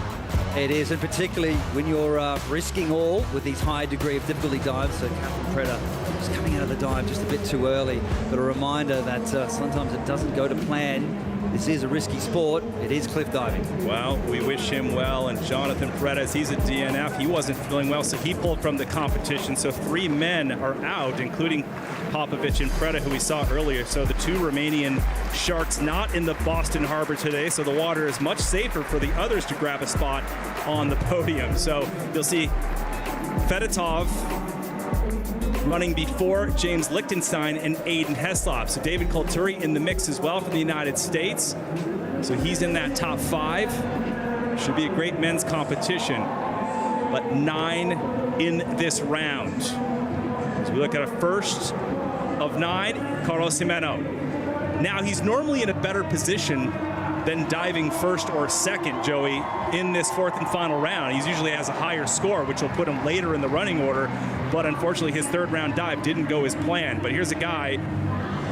It is, and particularly when you're risking all with these high degree of difficulty dives. So Catalin Preda just coming out of the dive just a bit too early. But a reminder that sometimes it doesn't go to plan. This is a risky sport. It is cliff diving. Well, we wish him well. And Jonathan Perez, he's a DNF. He wasn't feeling well, so he pulled from the competition. So 3 men are out, including Popovic and Preda, who we saw earlier. So the 2 Romanian Sharks not in the Boston Harbor today. So the water is much safer for the others to grab a spot on the podium. So you'll see Fedotov running before James Lichtenstein and Aiden Heslop. So David Kulturi in the mix as well for the United States. So he's in that top 5. Should be a great men's competition. But 9 in this round. So we look at a first of 9, Carlos Jimeno. Now he's normally in a better position than diving first or second, Joey, in this 4th and final round. He usually has a higher score, which will put him later in the running order. But unfortunately, his 3rd round dive didn't go as planned. But here's a guy,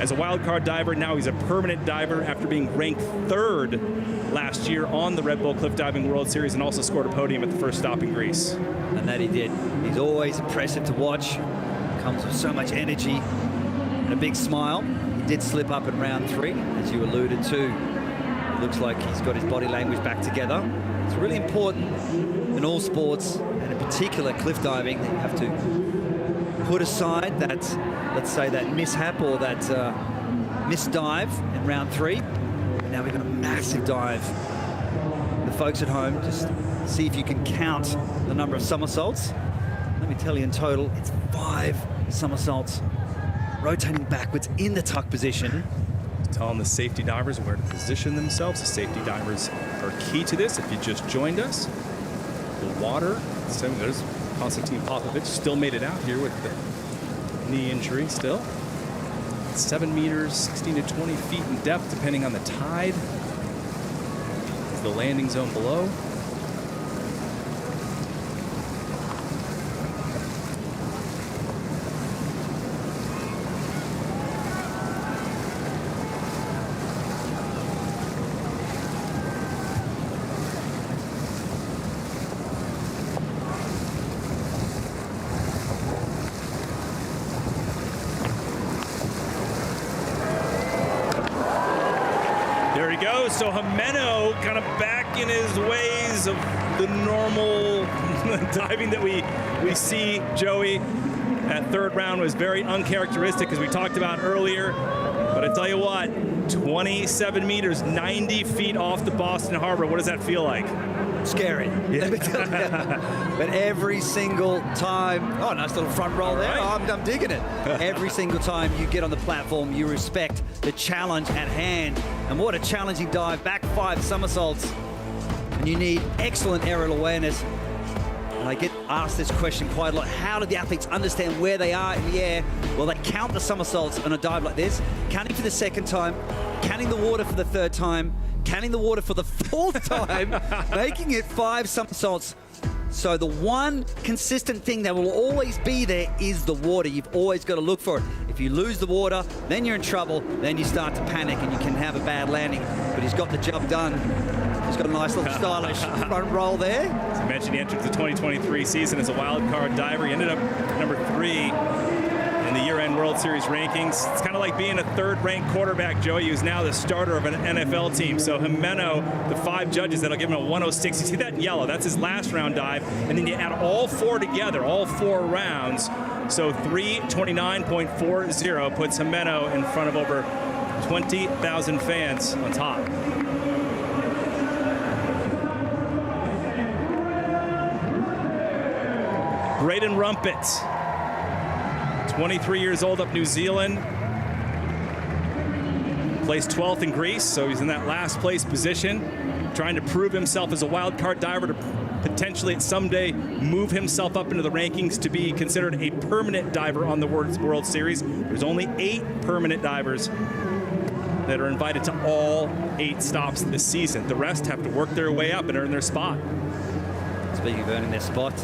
as a wild card diver, now he's a permanent diver after being ranked 3rd last year on the Red Bull Cliff Diving World Series, and also scored a podium at the first stop in Greece. And that he did. He's always impressive to watch. Comes with so much energy and a big smile. He did slip up in round 3, as you alluded to. It looks like he's got his body language back together. It's really important in all sports, and in particular cliff diving, that you have to put aside that, let's say, that mishap or that misdive in round 3. And now we've got a massive dive. The folks at home, just see if you can count the number of somersaults. Let me tell you, in total, it's 5 somersaults, rotating backwards in the tuck position. Telling the safety divers where to position themselves. The safety divers are key to this. If you just joined us, the water. So there's Konstantin Popovic, still made it out here with the knee injury still. 7 meters, 16 to 20 feet in depth, depending on the tide. The landing zone below. he goes. So Jimeno kind of back in his ways of the normal diving that we see. Joey, that third round was very uncharacteristic, as we talked about earlier. But I tell you what, 27 meters, 90 feet off the Boston Harbor. What does that feel like? Scary. Yeah. But every single time, oh, nice little front roll there. Right. I'm digging it. Every single time you get on the platform, you respect the challenge at hand. And what a challenging dive, back 5 somersaults. And you need excellent aerial awareness. And I get asked this question quite a lot. How do the athletes understand where they are in the air? Well, they count the somersaults on a dive like this, counting for the second time, counting the water for the third time, counting the water for the 4th time, making it 5 somersaults. So the one consistent thing that will always be there is the water. You've always got to look for it. If you lose the water, then you're in trouble. Then you start to panic and you can have a bad landing. But he's got the job done. He's got a nice little stylish front roll there. As I mentioned, he entered the 2023 season as a wild card diver. He ended up number 3 in the year-end World Series rankings. It's kind of like being a third-ranked quarterback, Joey, who's now the starter of an NFL team. So Jimeno, the 5 judges, that'll give him a 106. You see that in yellow? That's his last round dive. And then you add all 4 together, all 4 rounds. So 329.40 puts Jimeno in front of over 20,000 fans on top. Braden Rumpet, 23 years old, up New Zealand. Placed 12th in Greece, so he's in that last place position, trying to prove himself as a wild card diver to potentially someday move himself up into the rankings to be considered a permanent diver on the World Series. There's only 8 permanent divers that are invited to all 8 stops this season. The rest have to work their way up and earn their spot. Speaking of earning their spot,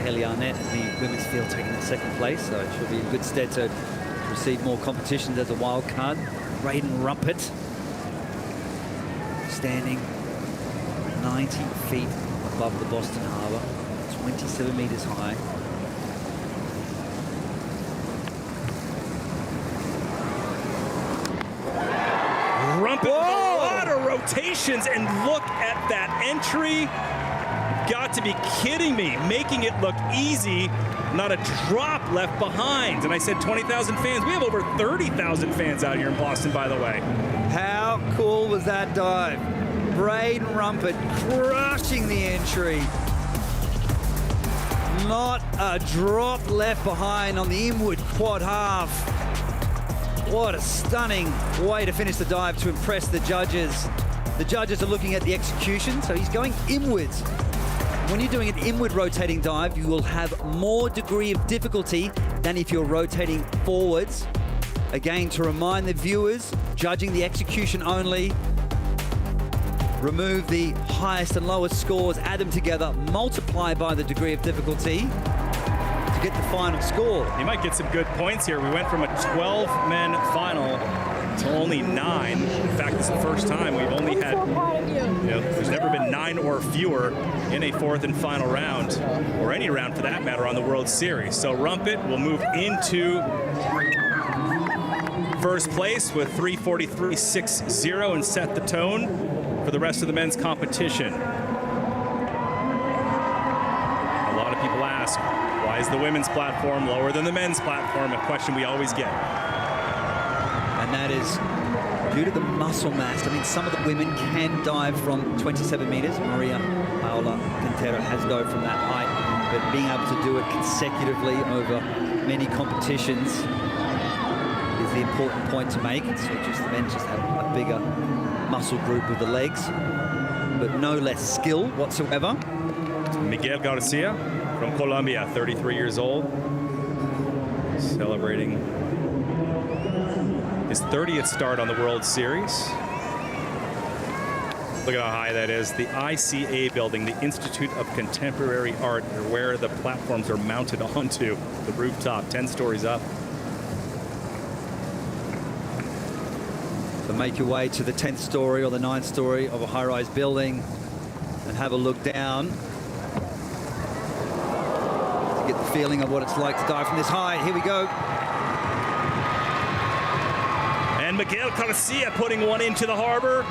Kelly Arnett in the women's field taking that 2nd place, so she'll be in good stead to receive more competitions as a wild card. Braden Rumpet standing 90 feet above the Boston Harbor, 27 meters high. Rumpet with a lot of rotations, and look at that entry. Got to be kidding me, making it look easy, not a drop left behind. And I said 20,000 fans. We have over 30,000 fans out here in Boston, by the way. How cool was that dive? Braden Rumpet crushing the entry. Not a drop left behind on the inward quad half. What a stunning way to finish the dive to impress the judges. The judges are looking at the execution, so he's going inwards. When you're doing an inward rotating dive, you will have more degree of difficulty than if you're rotating forwards. Again, to remind the viewers, judging the execution only, remove the highest and lowest scores, add them together, multiply by the degree of difficulty to get the final score. You might get some good points here. We went from a 12-men final to only 9. In fact, it's the first time we've only had, there's never been 9 or fewer in a 4th and final round, or any round for that matter, on the World Series. So Rumpet will move into first place with 3:43.60 and set the tone for the rest of the men's competition. A lot of people ask, why is the women's platform lower than the men's platform? A question we always get. And that is due to the muscle mass. I mean, some of the women can dive from 27 meters. Maria Paula Quintero has dove from that height, but being able to do it consecutively over many competitions is the important point to make. So just the men just have a bigger muscle group with the legs, but no less skill whatsoever. Miguel Garcia from Colombia, 33 years old, celebrating his 30th start on the World Series. Look at how high that is. The ICA building, the Institute of Contemporary Art, where the platforms are mounted onto the rooftop, 10 stories up. So make your way to the 10th story or the 9th story of a high-rise building and have a look down to get the feeling of what it's like to dive from this high. Here we go. And Miguel Garcia putting one into the harbor.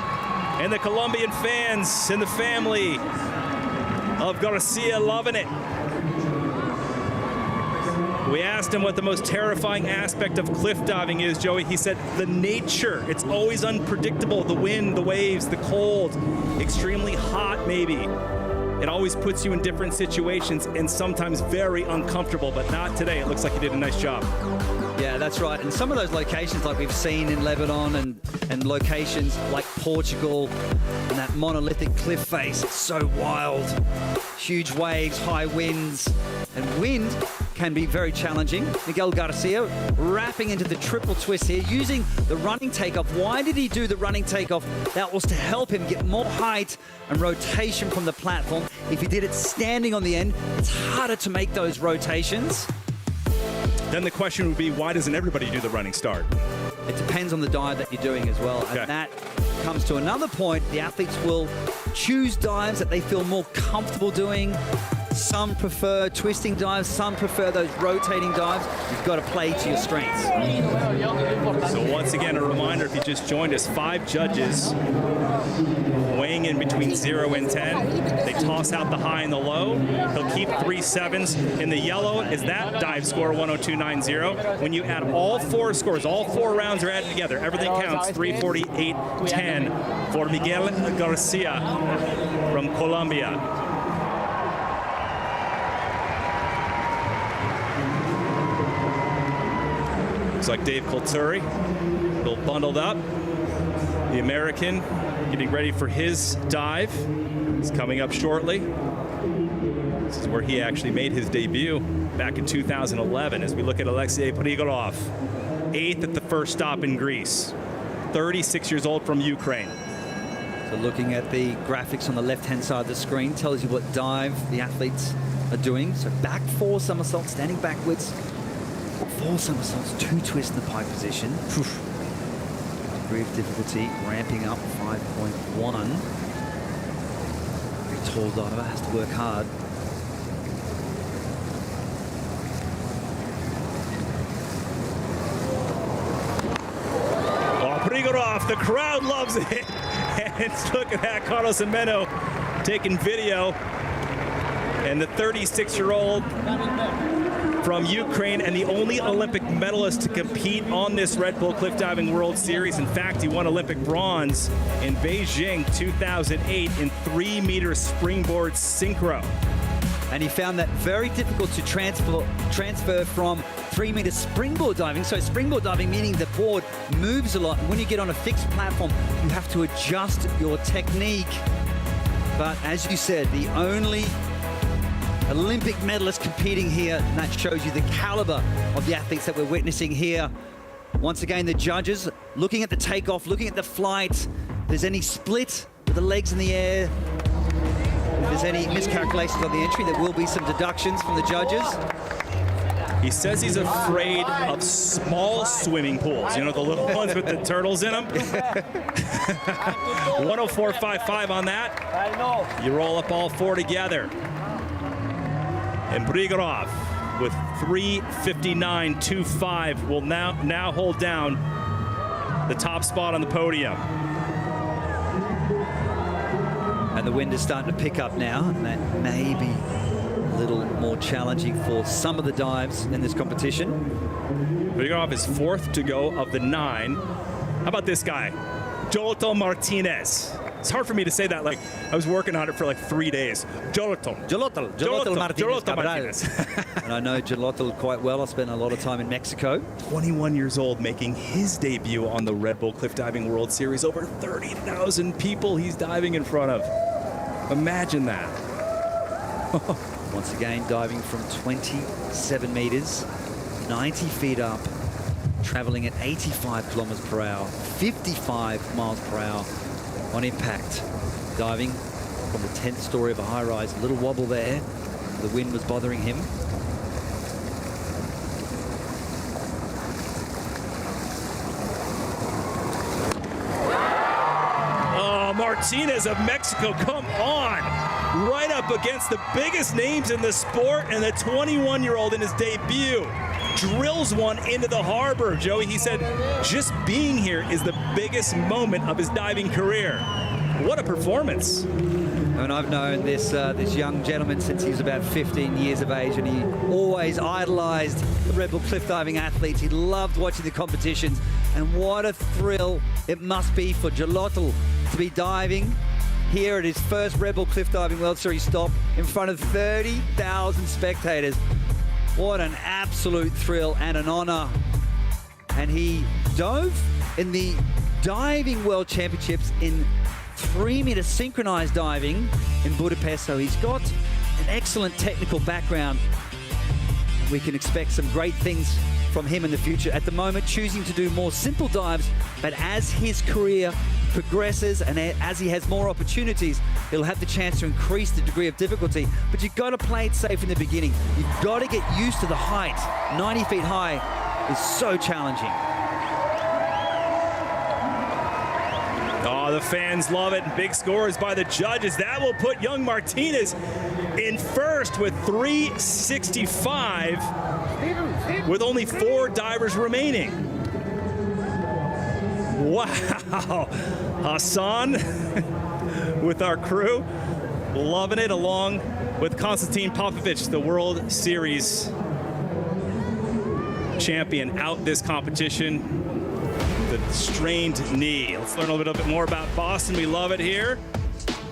And the Colombian fans and the family of Garcia loving it. We asked him what the most terrifying aspect of cliff diving is, Joey. He said the nature. It's always unpredictable. The wind, the waves, the cold, extremely hot maybe. It always puts you in different situations and sometimes very uncomfortable, but not today. It looks like you did a nice job. Yeah, that's right. And some of those locations like we've seen in Lebanon and locations like Portugal and that monolithic cliff face, it's so wild. Huge waves, high winds, and wind can be very challenging. Miguel Garcia wrapping into the triple twist here, using the running takeoff. Why did he do the running takeoff? That was to help him get more height and rotation from the platform. If he did it standing on the end, it's harder to make those rotations. Then the question would be, why doesn't everybody do the running start? It depends on the dive that you're doing as well. Okay. And that comes to another point. The athletes will choose dives that they feel more comfortable doing. Some prefer twisting dives, some prefer those rotating dives. You've got to play to your strengths. So once again, a reminder, if you just joined us, 5 judges weighing in between 0 and 10. They toss out the high and the low. He'll keep 3 7s. In the yellow is that dive score, 102.90. When you add all 4 scores, all 4 rounds are added together. Everything counts, 348.10 for Miguel Garcia from Colombia. Looks like Dave Colturi, a little bundled up. The American getting ready for his dive. It's coming up shortly. This is where he actually made his debut back in 2011 as we look at Alexei Prigorov, 8th at the first stop in Greece, 36 years old from Ukraine. So looking at the graphics on the left-hand side of the screen tells you what dive the athletes are doing. So back 4 somersaults, standing backwards. 4 somersaults, 2 twists in the pike position. Degree of difficulty ramping up, 5.1. Very tall diver, has to work hard. Oh, Prigorov, the crowd loves it. And look at that, Carlos Ameno taking video. And the 36-year-old from Ukraine and the only Olympic medalist to compete on this Red Bull Cliff Diving World Series. In fact, he won Olympic bronze in Beijing 2008 in 3-meter springboard synchro. And he found that very difficult to transfer from 3-meter springboard diving. So springboard diving meaning the board moves a lot. And when you get on a fixed platform, you have to adjust your technique. But as you said, the only Olympic medalist competing here, and that shows you the caliber of the athletes that we're witnessing here. Once again, the judges looking at the takeoff, looking at the flight. If there's any split with the legs in the air, if there's any miscalculations on the entry, there will be some deductions from the judges. He says he's afraid of small swimming pools. You know, the little ones with the turtles in them? 104.55 on that. You roll up all 4 together. And Prigorov with 3:59.25 will now hold down the top spot on the podium. And the wind is starting to pick up now, and that may be a little more challenging for some of the dives in this competition. Prigorov is 4th to go of the 9. How about this guy, Jolto Martinez? It's hard for me to say that, like I was working on it for like 3 days. Jolotl Martinez. And I know Jolotl quite well. I spent a lot of time in Mexico. 21 years old, making his debut on the Red Bull Cliff Diving World Series. Over 30,000 people he's diving in front of. Imagine that. Once again, diving from 27 meters, 90 feet up, traveling at 85 kilometers per hour, 55 miles per hour. On impact, diving from the 10th story of a high-rise. A little wobble there. The wind was bothering him. Oh, Martinez of Mexico, come on. Right up against the biggest names in the sport, and the 21-year-old in his debut. drills one into the harbor. Joey, he said, just being here is the biggest moment of his diving career. What a performance. And I've known this young gentleman since he was about 15 years of age, and he always idolized the Red Bull cliff diving athletes. He loved watching the competitions, and what a thrill it must be for Jalotl to be diving here at his first Red Bull Cliff Diving World Series stop in front of 30,000 spectators. What an absolute thrill and an honor. And he dove in the Diving World Championships in 3-meter synchronized diving in Budapest, so he's got an excellent technical background. We can expect some great things from him in the future. At the moment, choosing to do more simple dives, but as his career progresses and as he has more opportunities, he'll have the chance to increase the degree of difficulty. But you've got to play it safe in the beginning. You've got to get used to the height. 90 feet high is so challenging. Oh, the fans love it. Big scores by the judges. That will put young Martinez in first with 365 with only 4 divers remaining. Wow. Hassan with our crew, loving it, along with Konstantin Popovic, the World Series champion, out this competition. The strained knee. Let's learn a little bit more about Boston. We love it here.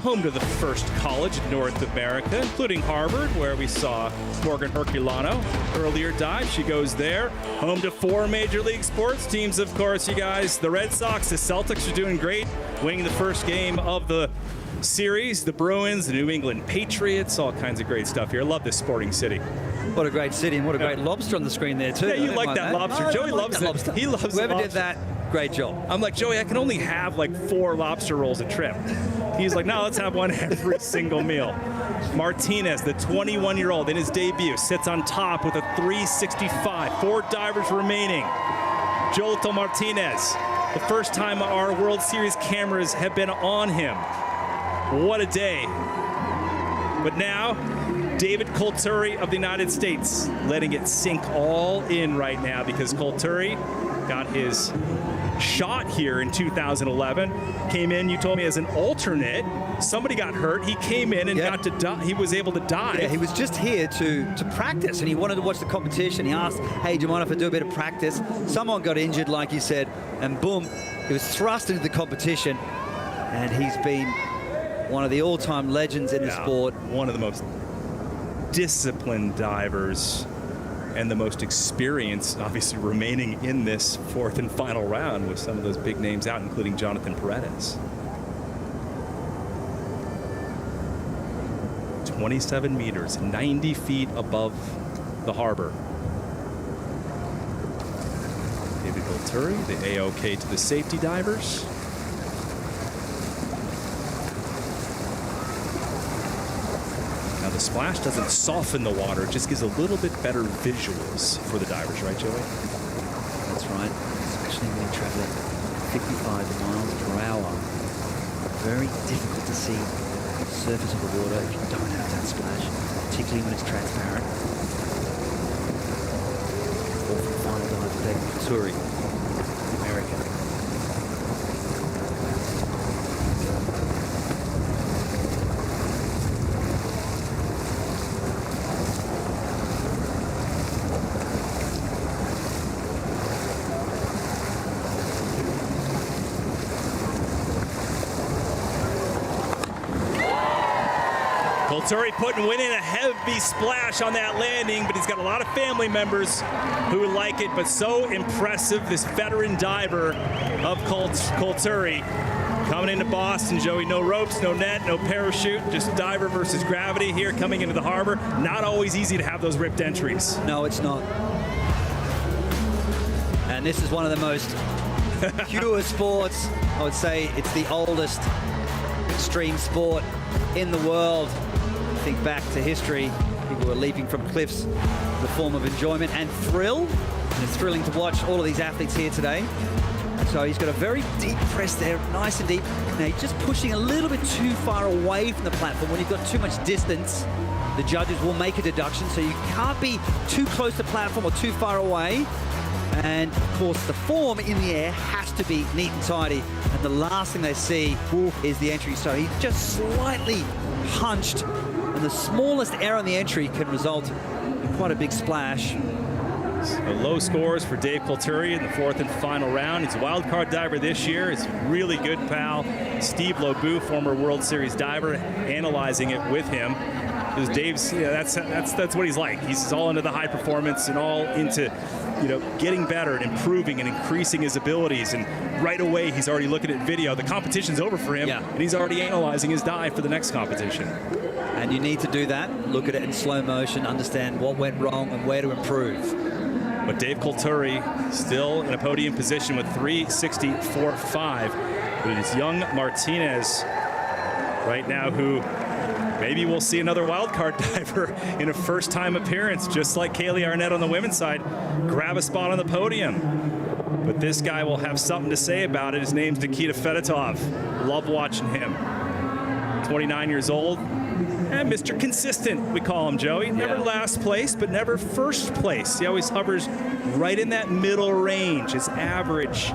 Home to the first college in North America, including Harvard, where we saw Morgan Herculano earlier dive. She goes there. Home to 4 major league sports teams, of course, you guys. The Red Sox, the Celtics are doing great, winning the first game of the series. The Bruins, the New England Patriots, all kinds of great stuff here. I love this sporting city. What a great city, and what a great lobster on the screen there, too. Yeah, you like that lobster. No, Joey loves that it. lobster. He loves Whoever lobster. did that, great job. I'm like, Joey, I can only have like 4 lobster rolls a trip. He's like, no, let's have one every single meal. Martinez, the 21-year-old, in his debut, sits on top with a 365. 4 divers remaining. Jalotl Martinez, the first time our World Series cameras have been on him. What a day. But now, David Colturi of the United States letting it sink all in right now, because Colturi got his shot here in 2011. Came in, you told me, as an alternate. Somebody got hurt. He came in and got to dive. He was able to dive. Yeah, he was just here to practice, and he wanted to watch the competition. He asked, hey, do you mind if I do a bit of practice? Someone got injured, like you said, and boom, he was thrust into the competition, and he's been one of the all-time legends in the sport. One of the most disciplined divers and the most experienced, obviously, remaining in this 4th and final round with some of those big names out, including Jonathan Paredes. 27 meters, 90 feet above the harbor. David Colturi, the AOK to the safety divers. Now the splash doesn't soften the water, it just gives a little bit better visuals for the divers, right, Joey? That's right, especially when you travel at 55 miles per hour. Very difficult to see the surface of the water if you don't have that splash, particularly when it's transparent. 4th and final dive for David Colturi, American. Colturi winning a heavy splash on that landing, but he's got a lot of family members who like it, but so impressive, this veteran diver of Colturi. Coming into Boston, Joey, no ropes, no net, no parachute, just diver versus gravity here coming into the harbor. Not always easy to have those ripped entries. No, it's not. And this is one of the most pure sports. I would say it's the oldest extreme sport in the world. Think back to history, people were leaping from cliffs, the form of enjoyment and thrill. And it's thrilling to watch all of these athletes here today. So he's got a very deep press there, nice and deep. Now he's just pushing a little bit too far away from the platform. When you've got too much distance, the judges will make a deduction, so you can't be too close to the platform or too far away. And of course, the form in the air has to be neat and tidy. And the last thing they see is the entry. So he's just slightly hunched, and the smallest error in the entry can result in quite a big splash. So low scores for Dave Colturi in the fourth and final round. He's a wild card diver this year. His really good pal, Steve Lobu, former World Series diver, analyzing it with him. Because Dave's, that's what he's like. He's all into the high performance and all into, getting better and improving and increasing his abilities. And right away, he's already looking at video. The competition's over for him, and he's already analyzing his dive for the next competition. And you need to do that. Look at it in slow motion, understand what went wrong and where to improve. But Dave Colturi still in a podium position with 364.5. But it is young Martinez right now who maybe we'll see another wild card diver in a first-time appearance, just like Kaylee Arnett on the women's side, grab a spot on the podium. But this guy will have something to say about it. His name's Nikita Fedotov. Love watching him. 29 years old. And Mr. Consistent, we call him, Joey. Never last place, but never first place. He always hovers right in that middle range. His average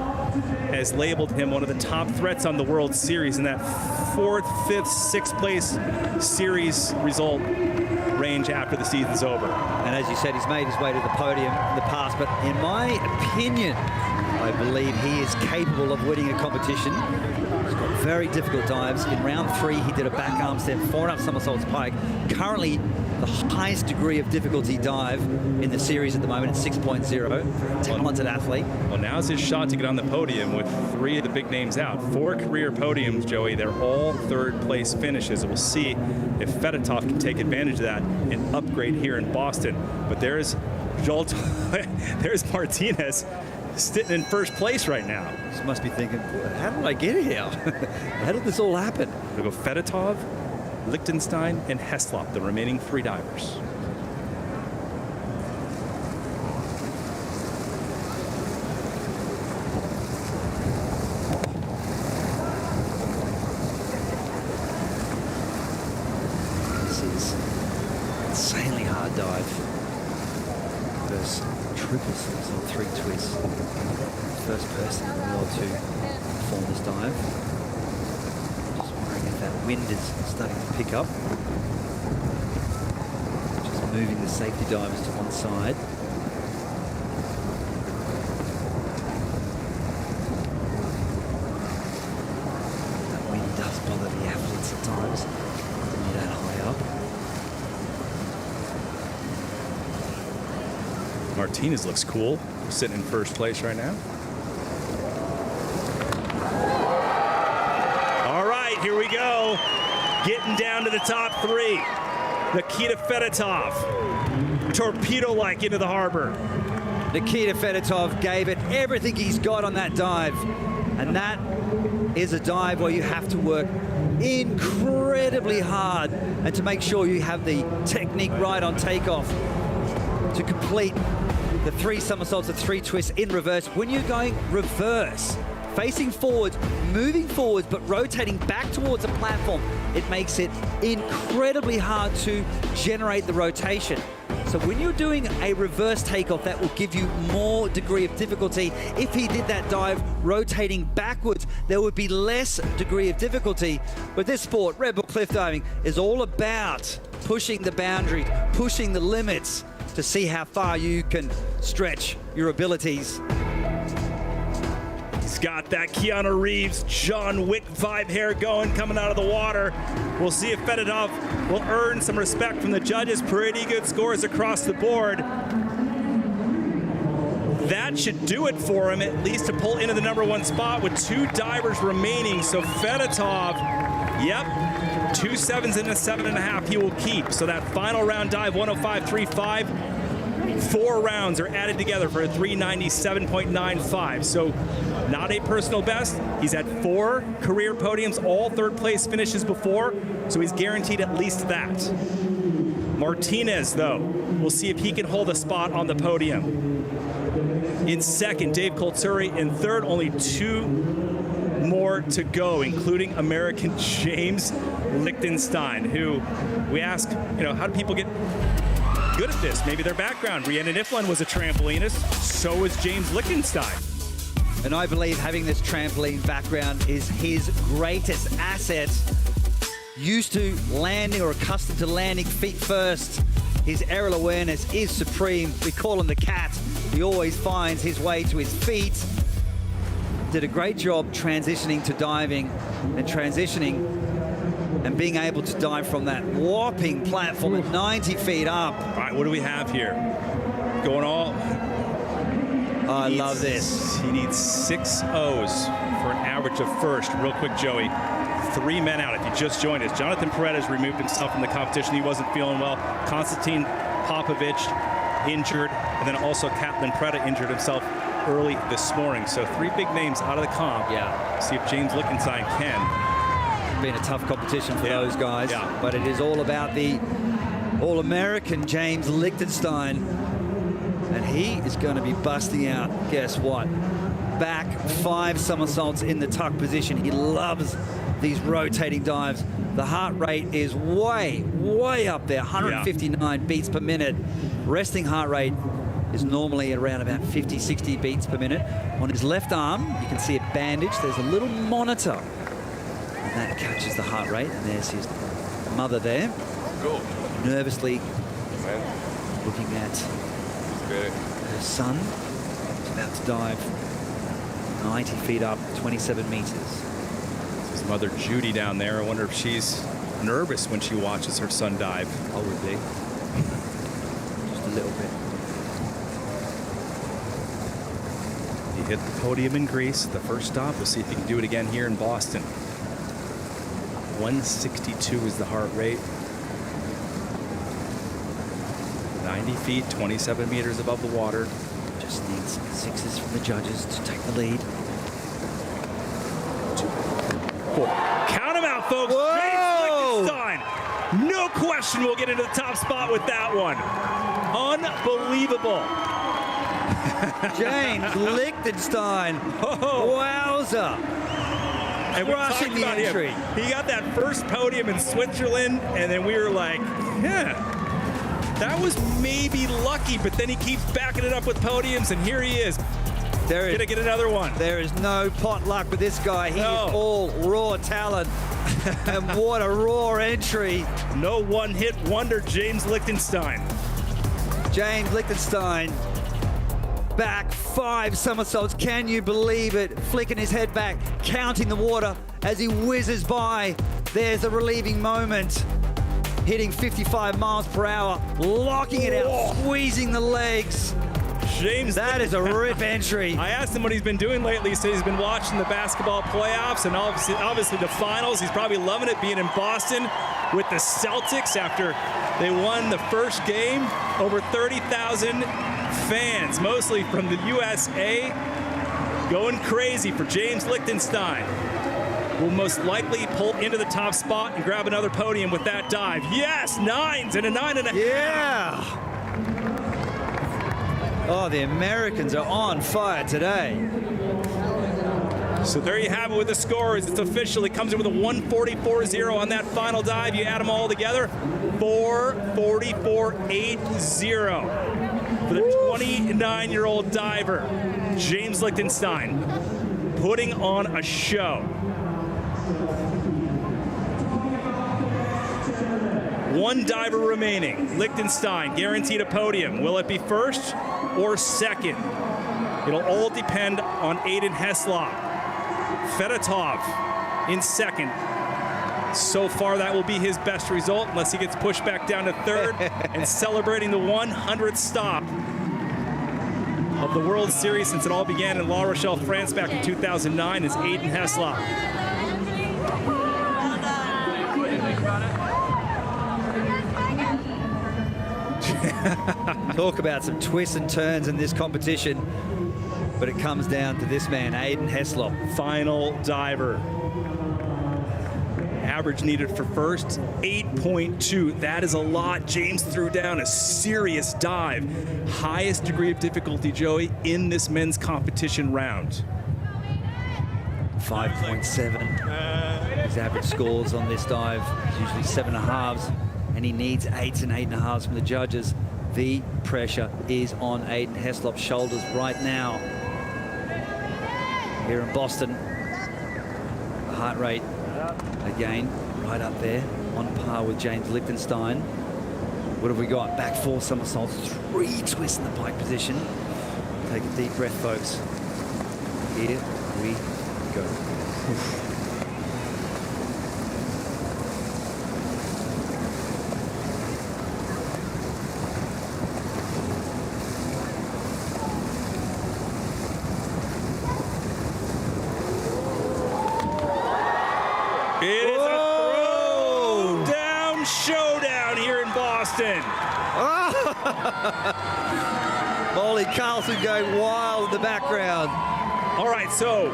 has labeled him one of the top threats on the World Series in that 4th, 5th, 6th place series result range after the season's over. And as you said, he's made his way to the podium in the past, but in my opinion, I believe he is capable of winning a competition. He's got very difficult dives. In round 3, he did a back arm stand, 4.5 somersaults pike. Currently, the highest degree of difficulty dive in the series at the moment at 6.0. Talented athlete. Well, now's his shot to get on the podium with 3 of the big names out. 4 career podiums, Joey. They're all third-place finishes. We'll see if Fedotov can take advantage of that and upgrade here in Boston. But there's Martinez sitting in first place right now. He must be thinking, how did I get here? How did this all happen? We'll go Fedotov, Lichtenstein, and Heslop, the remaining 3 divers. This is insanely hard dive. There's triple somersault, 3 twists. First person in the world to perform this dive. Just wondering if that wind is starting to pick up. Just moving the safety divers to one side. That wind does bother the athletes at times. When you're that high up. Martinez looks cool, sitting in first place right now. All right, here we go. Getting down to the top 3. Nikita Fedotov, torpedo-like into the harbor. Nikita Fedotov gave it everything he's got on that dive. And that is a dive where you have to work incredibly hard and to make sure you have the technique right on takeoff to complete the 3 somersaults and 3 twists in reverse. When you're going reverse, facing forwards, moving forwards, but rotating back towards a platform, it makes it incredibly hard to generate the rotation. So when you're doing a reverse takeoff, that will give you more degree of difficulty. If he did that dive rotating backwards, there would be less degree of difficulty. But this sport, Red Bull cliff diving, is all about pushing the boundaries, pushing the limits to see how far you can stretch your abilities. He's got that Keanu Reeves, John Wick vibe hair going coming out of the water. We'll see if Fedotov will earn some respect from the judges. Pretty good scores across the board. That should do it for him, at least to pull into the #1 spot with 2 divers remaining. So Fedotov, yep, 2 7s and a 7.5 he will keep. So that final round dive, 105.35, 4 rounds are added together for a 397.95. So not a personal best. He's had 4 career podiums, all third-place finishes before, so he's guaranteed at least that. Martinez, though, we'll see if he can hold a spot on the podium. In second, Dave Colturi. In third, only 2 more to go, including American James Lichtenstein, who we ask, you know, how do people get good at this? Maybe their background. Rhiannon Iflin was a trampolinist, so was James Lichtenstein. And I believe having this trampoline background is his greatest asset. Used to landing or accustomed to landing feet first. His aerial awareness is supreme. We call him the cat. He always finds his way to his feet. Did a great job transitioning to diving and transitioning and being able to dive from that whopping platform at 90 feet up. All right, what do we have here? Going all... I love this. He needs 6 O's for an average of first. Real quick, Joey. 3 men out if you just joined us. Jonathan Paredes removed himself from the competition. He wasn't feeling well. Konstantin Popovich injured. And then also Catlin Preda injured himself early this morning. So 3 big names out of the comp. Yeah. See if James Lichtenstein can. Been a tough competition for those guys. Yeah. But it is all about the All-American James Lichtenstein. And he is going to be busting out, guess what? Back 5 somersaults in the tuck position. He loves these rotating dives. The heart rate is way, way up there, 159 beats per minute. Resting heart rate is normally around about 50, 60 beats per minute. On his left arm, you can see it bandaged. There's a little monitor. And that catches the heart rate. And there's his mother there, nervously looking at her son. He's about to dive 90 feet up, 27 meters. His mother Judy down there. I wonder if she's nervous when she watches her son dive. I would be. Just a little bit. He hit the podium in Greece, the first stop. We'll see if he can do it again here in Boston. 162 is the heart rate. 90 feet, 27 meters above the water. Just needs 6s from the judges to take the lead. 4. Count them out, folks. James Lichtenstein. No question we'll get into the top spot with that one. Unbelievable. James Lichtenstein. Wowza. And we're talking about entry. He got that first podium in Switzerland, and then we were like, yeah, that was maybe lucky, but then he keeps backing it up with podiums, and here he is. Gonna get another one. There is no pot luck with this guy. He is all raw talent. And what a raw entry. No one-hit wonder, James Lichtenstein. James Lichtenstein, back 5 somersaults. Can you believe it? Flicking his head back, counting the water as he whizzes by. There's a relieving moment. Hitting 55 miles per hour, locking it out, squeezing the legs. James, that is a rip entry. I asked him what he's been doing lately. He said he's been watching the basketball playoffs and obviously the finals. He's probably loving it being in Boston with the Celtics after they won the first game. Over 30,000 fans, mostly from the USA, going crazy for James Lichtenstein. Will most likely pull into the top spot and grab another podium with that dive. Yes, 9s and a 9.5. Yeah. Oh, the Americans are on fire today. So there you have it with the scores. It's official. It comes in with a 144.0 on that final dive. You add them all together, 444.80 for the 29-year-old diver, James Lichtenstein, putting on a show. One diver remaining. Lichtenstein guaranteed a podium. Will it be first or second? It'll all depend on Aiden Heslop. Fedotov in second. So far, that will be his best result, unless he gets pushed back down to third. And celebrating the 100th stop of the World Series since it all began in La Rochelle, France back in 2009 is Aiden Heslop. Talk about some twists and turns in this competition, but it comes down to this man, Aiden Heslop. Final diver. Average needed for first, 8.2. That is a lot. James threw down a serious dive. Highest degree of difficulty, Joey, in this men's competition round. 5.7. His average scores on this dive is usually 7.5s, and he needs 8s and 8.5s from the judges. The pressure is on Aiden Heslop's shoulders right now. Here in Boston, heart rate, again, right up there, on par with James Lichtenstein. What have we got? Back 4 somersaults, 3 twists in the pike position. Take a deep breath, folks. Here we go. It is a throwdown showdown here in Boston. Molly Carlson going wild in the background. All right, so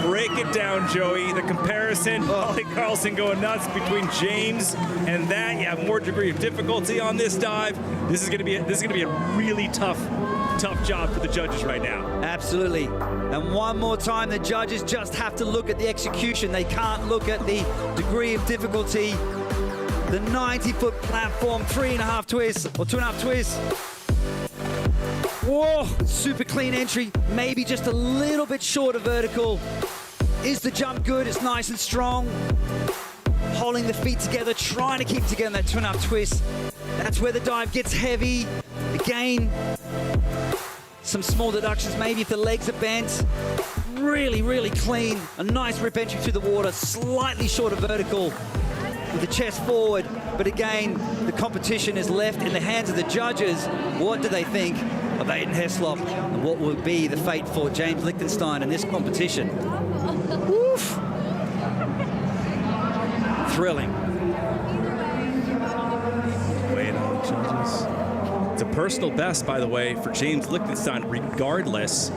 break it down, Joey. The comparison, Molly Carlson going nuts between James and that. You have more degree of difficulty on this dive. This is going to be a really tough job for the judges right now. Absolutely. And one more time, the judges just have to look at the execution. They can't look at the degree of difficulty. The 90-foot platform, 3.5 twists, or 2.5 twists. Whoa, super clean entry, maybe just a little bit short of vertical. Is the jump good? It's nice and strong. Holding the feet together, trying to keep together that 2.5 twist. That's where the dive gets heavy. Again, some small deductions, maybe if the legs are bent. Really, really clean. A nice rip entry through the water, slightly short of vertical with the chest forward. But again, the competition is left in the hands of the judges. What do they think of Aiden Heslop, and what will be the fate for James Lichtenstein in this competition? Woof. Thrilling. Wait on, judges. It's a personal best, by the way, for James Lichtenstein, regardless.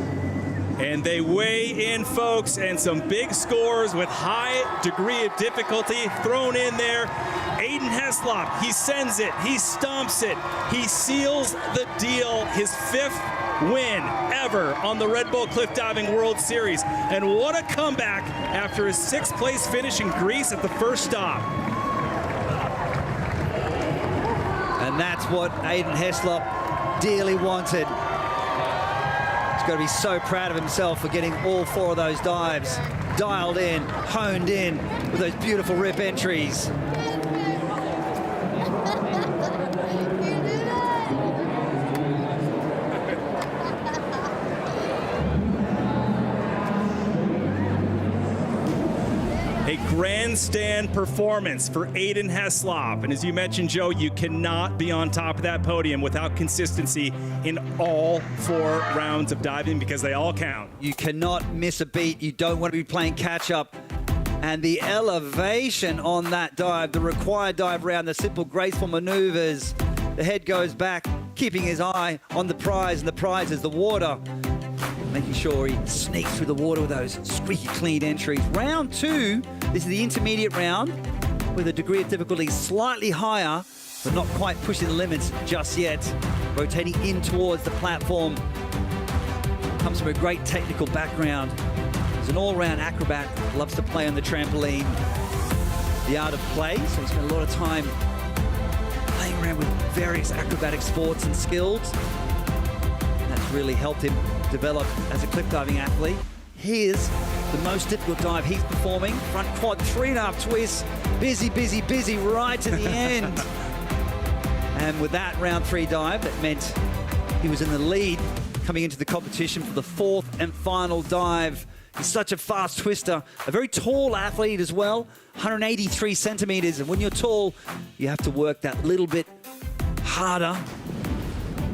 And they weigh in, folks, and some big scores with high degree of difficulty thrown in there. Aiden Heslop, he sends it, he stomps it, he seals the deal, his 5th win ever on the Red Bull Cliff Diving World Series. And what a comeback after his 6th place finish in Greece at the first stop. And that's what Aiden Heslop dearly wanted. He's got to be so proud of himself for getting all 4 of those dives dialed in, honed in with those beautiful rip entries. A grandstand performance for Aiden Heslop. And as you mentioned, Joe, you cannot be on top of that podium without consistency in all 4 rounds of diving, because they all count. You cannot miss a beat. You don't want to be playing catch up. And the elevation on that dive, the required dive round, the simple graceful maneuvers. The head goes back, keeping his eye on the prize, and the prize is the water. Making sure he sneaks through the water with those squeaky clean entries. Round 2, this is the intermediate round, with a degree of difficulty slightly higher, but not quite pushing the limits just yet. Rotating in towards the platform. Comes from a great technical background. He's an all-round acrobat, loves to play on the trampoline. The art of play, so he spent a lot of time playing around with various acrobatic sports and skills. That's really helped him develop as a cliff diving athlete. Here's the most difficult dive he's performing. Front quad, 3.5 twists. Busy, busy, busy right to the end. And with that round 3 dive, that meant he was in the lead coming into the competition for the 4th and final dive. He's such a fast twister, a very tall athlete as well, 183 centimeters. And when you're tall, you have to work that little bit harder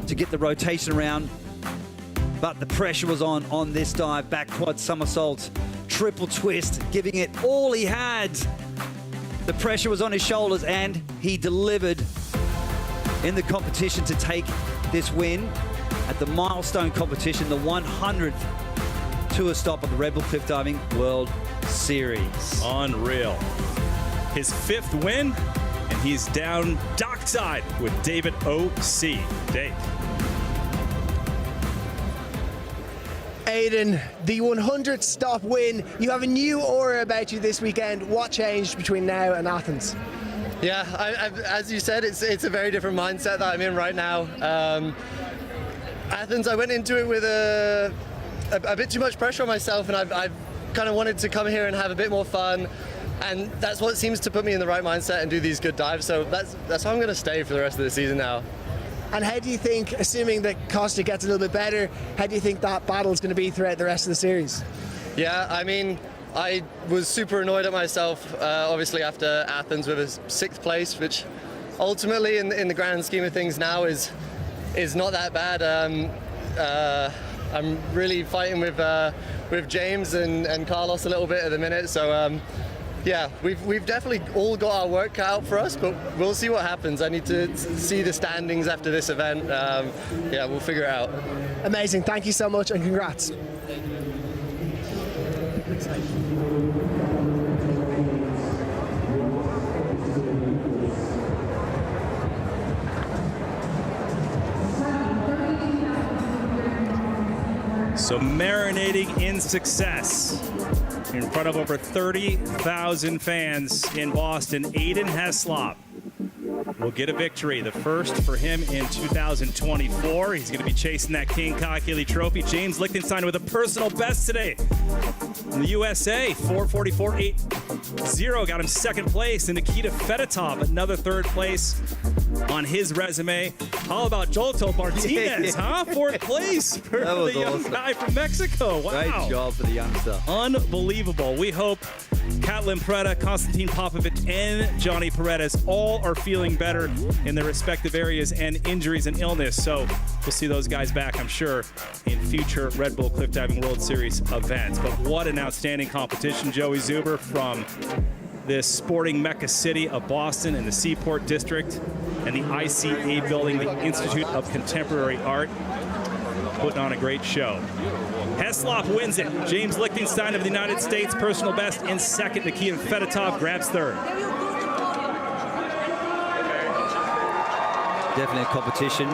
to get the rotation around. But the pressure was on this dive. Back quad somersault, triple twist, giving it all he had. The pressure was on his shoulders, and he delivered in the competition to take this win at the milestone competition, the 100th tour stop of the Red Bull Cliff Diving World Series. Unreal. His 5th win, and he's down dockside with David O.C. Dave. Aidan, the 100th stop win. You have a new aura about you this weekend. What changed between now and Athens? Yeah, as you said, it's a very different mindset that I'm in right now. Athens, I went into it with a bit too much pressure on myself, and I've kind of wanted to come here and have a bit more fun, and that's what seems to put me in the right mindset and do these good dives. So that's how I'm going to stay for the rest of the season now. And how do you think, assuming that Costa gets a little bit better, how do you think that battle is going to be throughout the rest of the series? Yeah, I mean, I was super annoyed at myself, obviously, after Athens with a 6th place, which ultimately, in the grand scheme of things now, is not that bad. I'm really fighting with James and Carlos a little bit at the minute, so yeah, we've definitely all got our work cut out for us, but we'll see what happens. I need to see the standings after this event. Yeah, we'll figure it out. Amazing. Thank you so much, and congrats. So marinating in success in front of over 30,000 fans in Boston, Aidan Heslop will get a victory, the first for him in 2024. He's going to be chasing that King Kakele trophy. James Lichtenstein with a personal best today in the USA, 4:44.80, got him 2nd place. And Nikita Fedotov, another 3rd place on his resume. How about Jolto Martinez, huh? 4th place for the young guy from Mexico. Wow. Great job for the youngster. Unbelievable. We hope Katlin Preda, Konstantin Popovic, and Johnny Paredes all are feeling better in their respective areas and injuries and illness. So we'll see those guys back, I'm sure, in future Red Bull Cliff Diving World Series events. But what an outstanding competition, Joey Zuber, from this sporting mecca city of Boston and the Seaport District and the ICA building, the Institute of Contemporary Art, putting on a great show. Heslop wins it. James Lichtenstein of the United States, personal best in 2nd. Nikita Fedotov grabs 3rd. Definitely a competition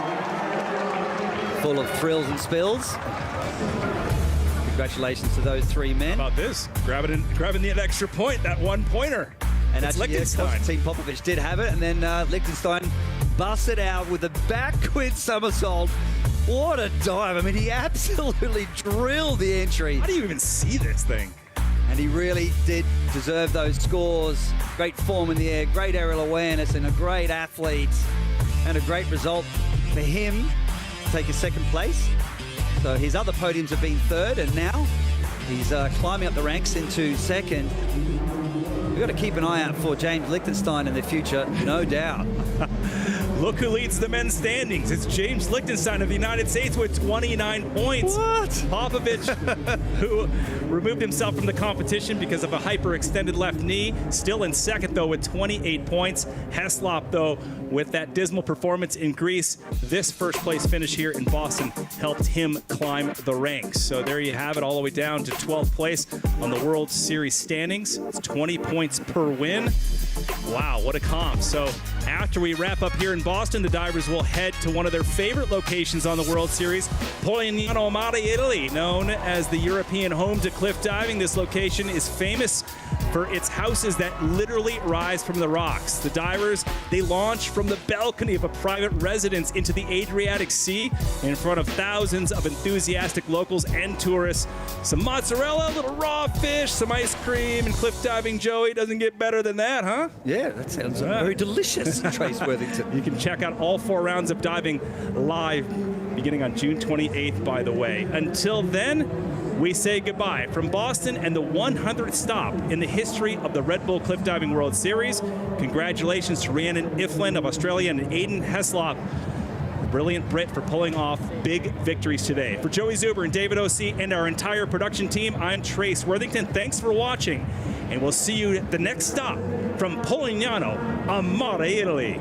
full of thrills and spills. Congratulations to those 3 men. How about this? Grabbing the extra point, that 1-pointer. And it's actually, Konstantin Popovic did have it, and then Lichtenstein busted out with a backward somersault. What a dive. I mean, he absolutely drilled the entry. How do you even see this thing? And he really did deserve those scores. Great form in the air, great aerial awareness, and a great athlete. And a great result for him to take a 2nd place. So his other podiums have been 3rd, and now he's climbing up the ranks into 2nd. We've got to keep an eye out for James Lichtenstein in the future, no doubt. Look who leads the men's standings. It's James Lichtenstein of the United States with 29 points. What? Popovic, who removed himself from the competition because of a hyperextended left knee, still in 2nd, though, with 28 points. Heslop, though, with that dismal performance in Greece, this 1st place finish here in Boston helped him climb the ranks. So there you have it, all the way down to 12th place on the World Series standings. It's 20 points per win. Wow, what a comp. So after we wrap up here in Boston, the divers will head to one of their favorite locations on the World Series, Polignano a Mare, Italy, known as the European home to cliff diving. This location is famous for its houses that literally rise from the rocks. The divers, they launch from the balcony of a private residence into the Adriatic Sea in front of thousands of enthusiastic locals and tourists. Some mozzarella, a little raw fish, some ice cream, and cliff diving, Joey, doesn't get better than that, huh? Yeah, that sounds very delicious, Trace Worthington. You can check out all 4 rounds of diving live beginning on June 28th, by the way. Until then, we say goodbye from Boston and the 100th stop in the history of the Red Bull Cliff Diving World Series. Congratulations to Rhiannon Ifland of Australia and Aidan Heslop, the brilliant Brit, for pulling off big victories today. For Joey Zuber and David O.C. and our entire production team, I'm Trace Worthington. Thanks for watching, and we'll see you at the next stop from Polignano a Mare, Italy.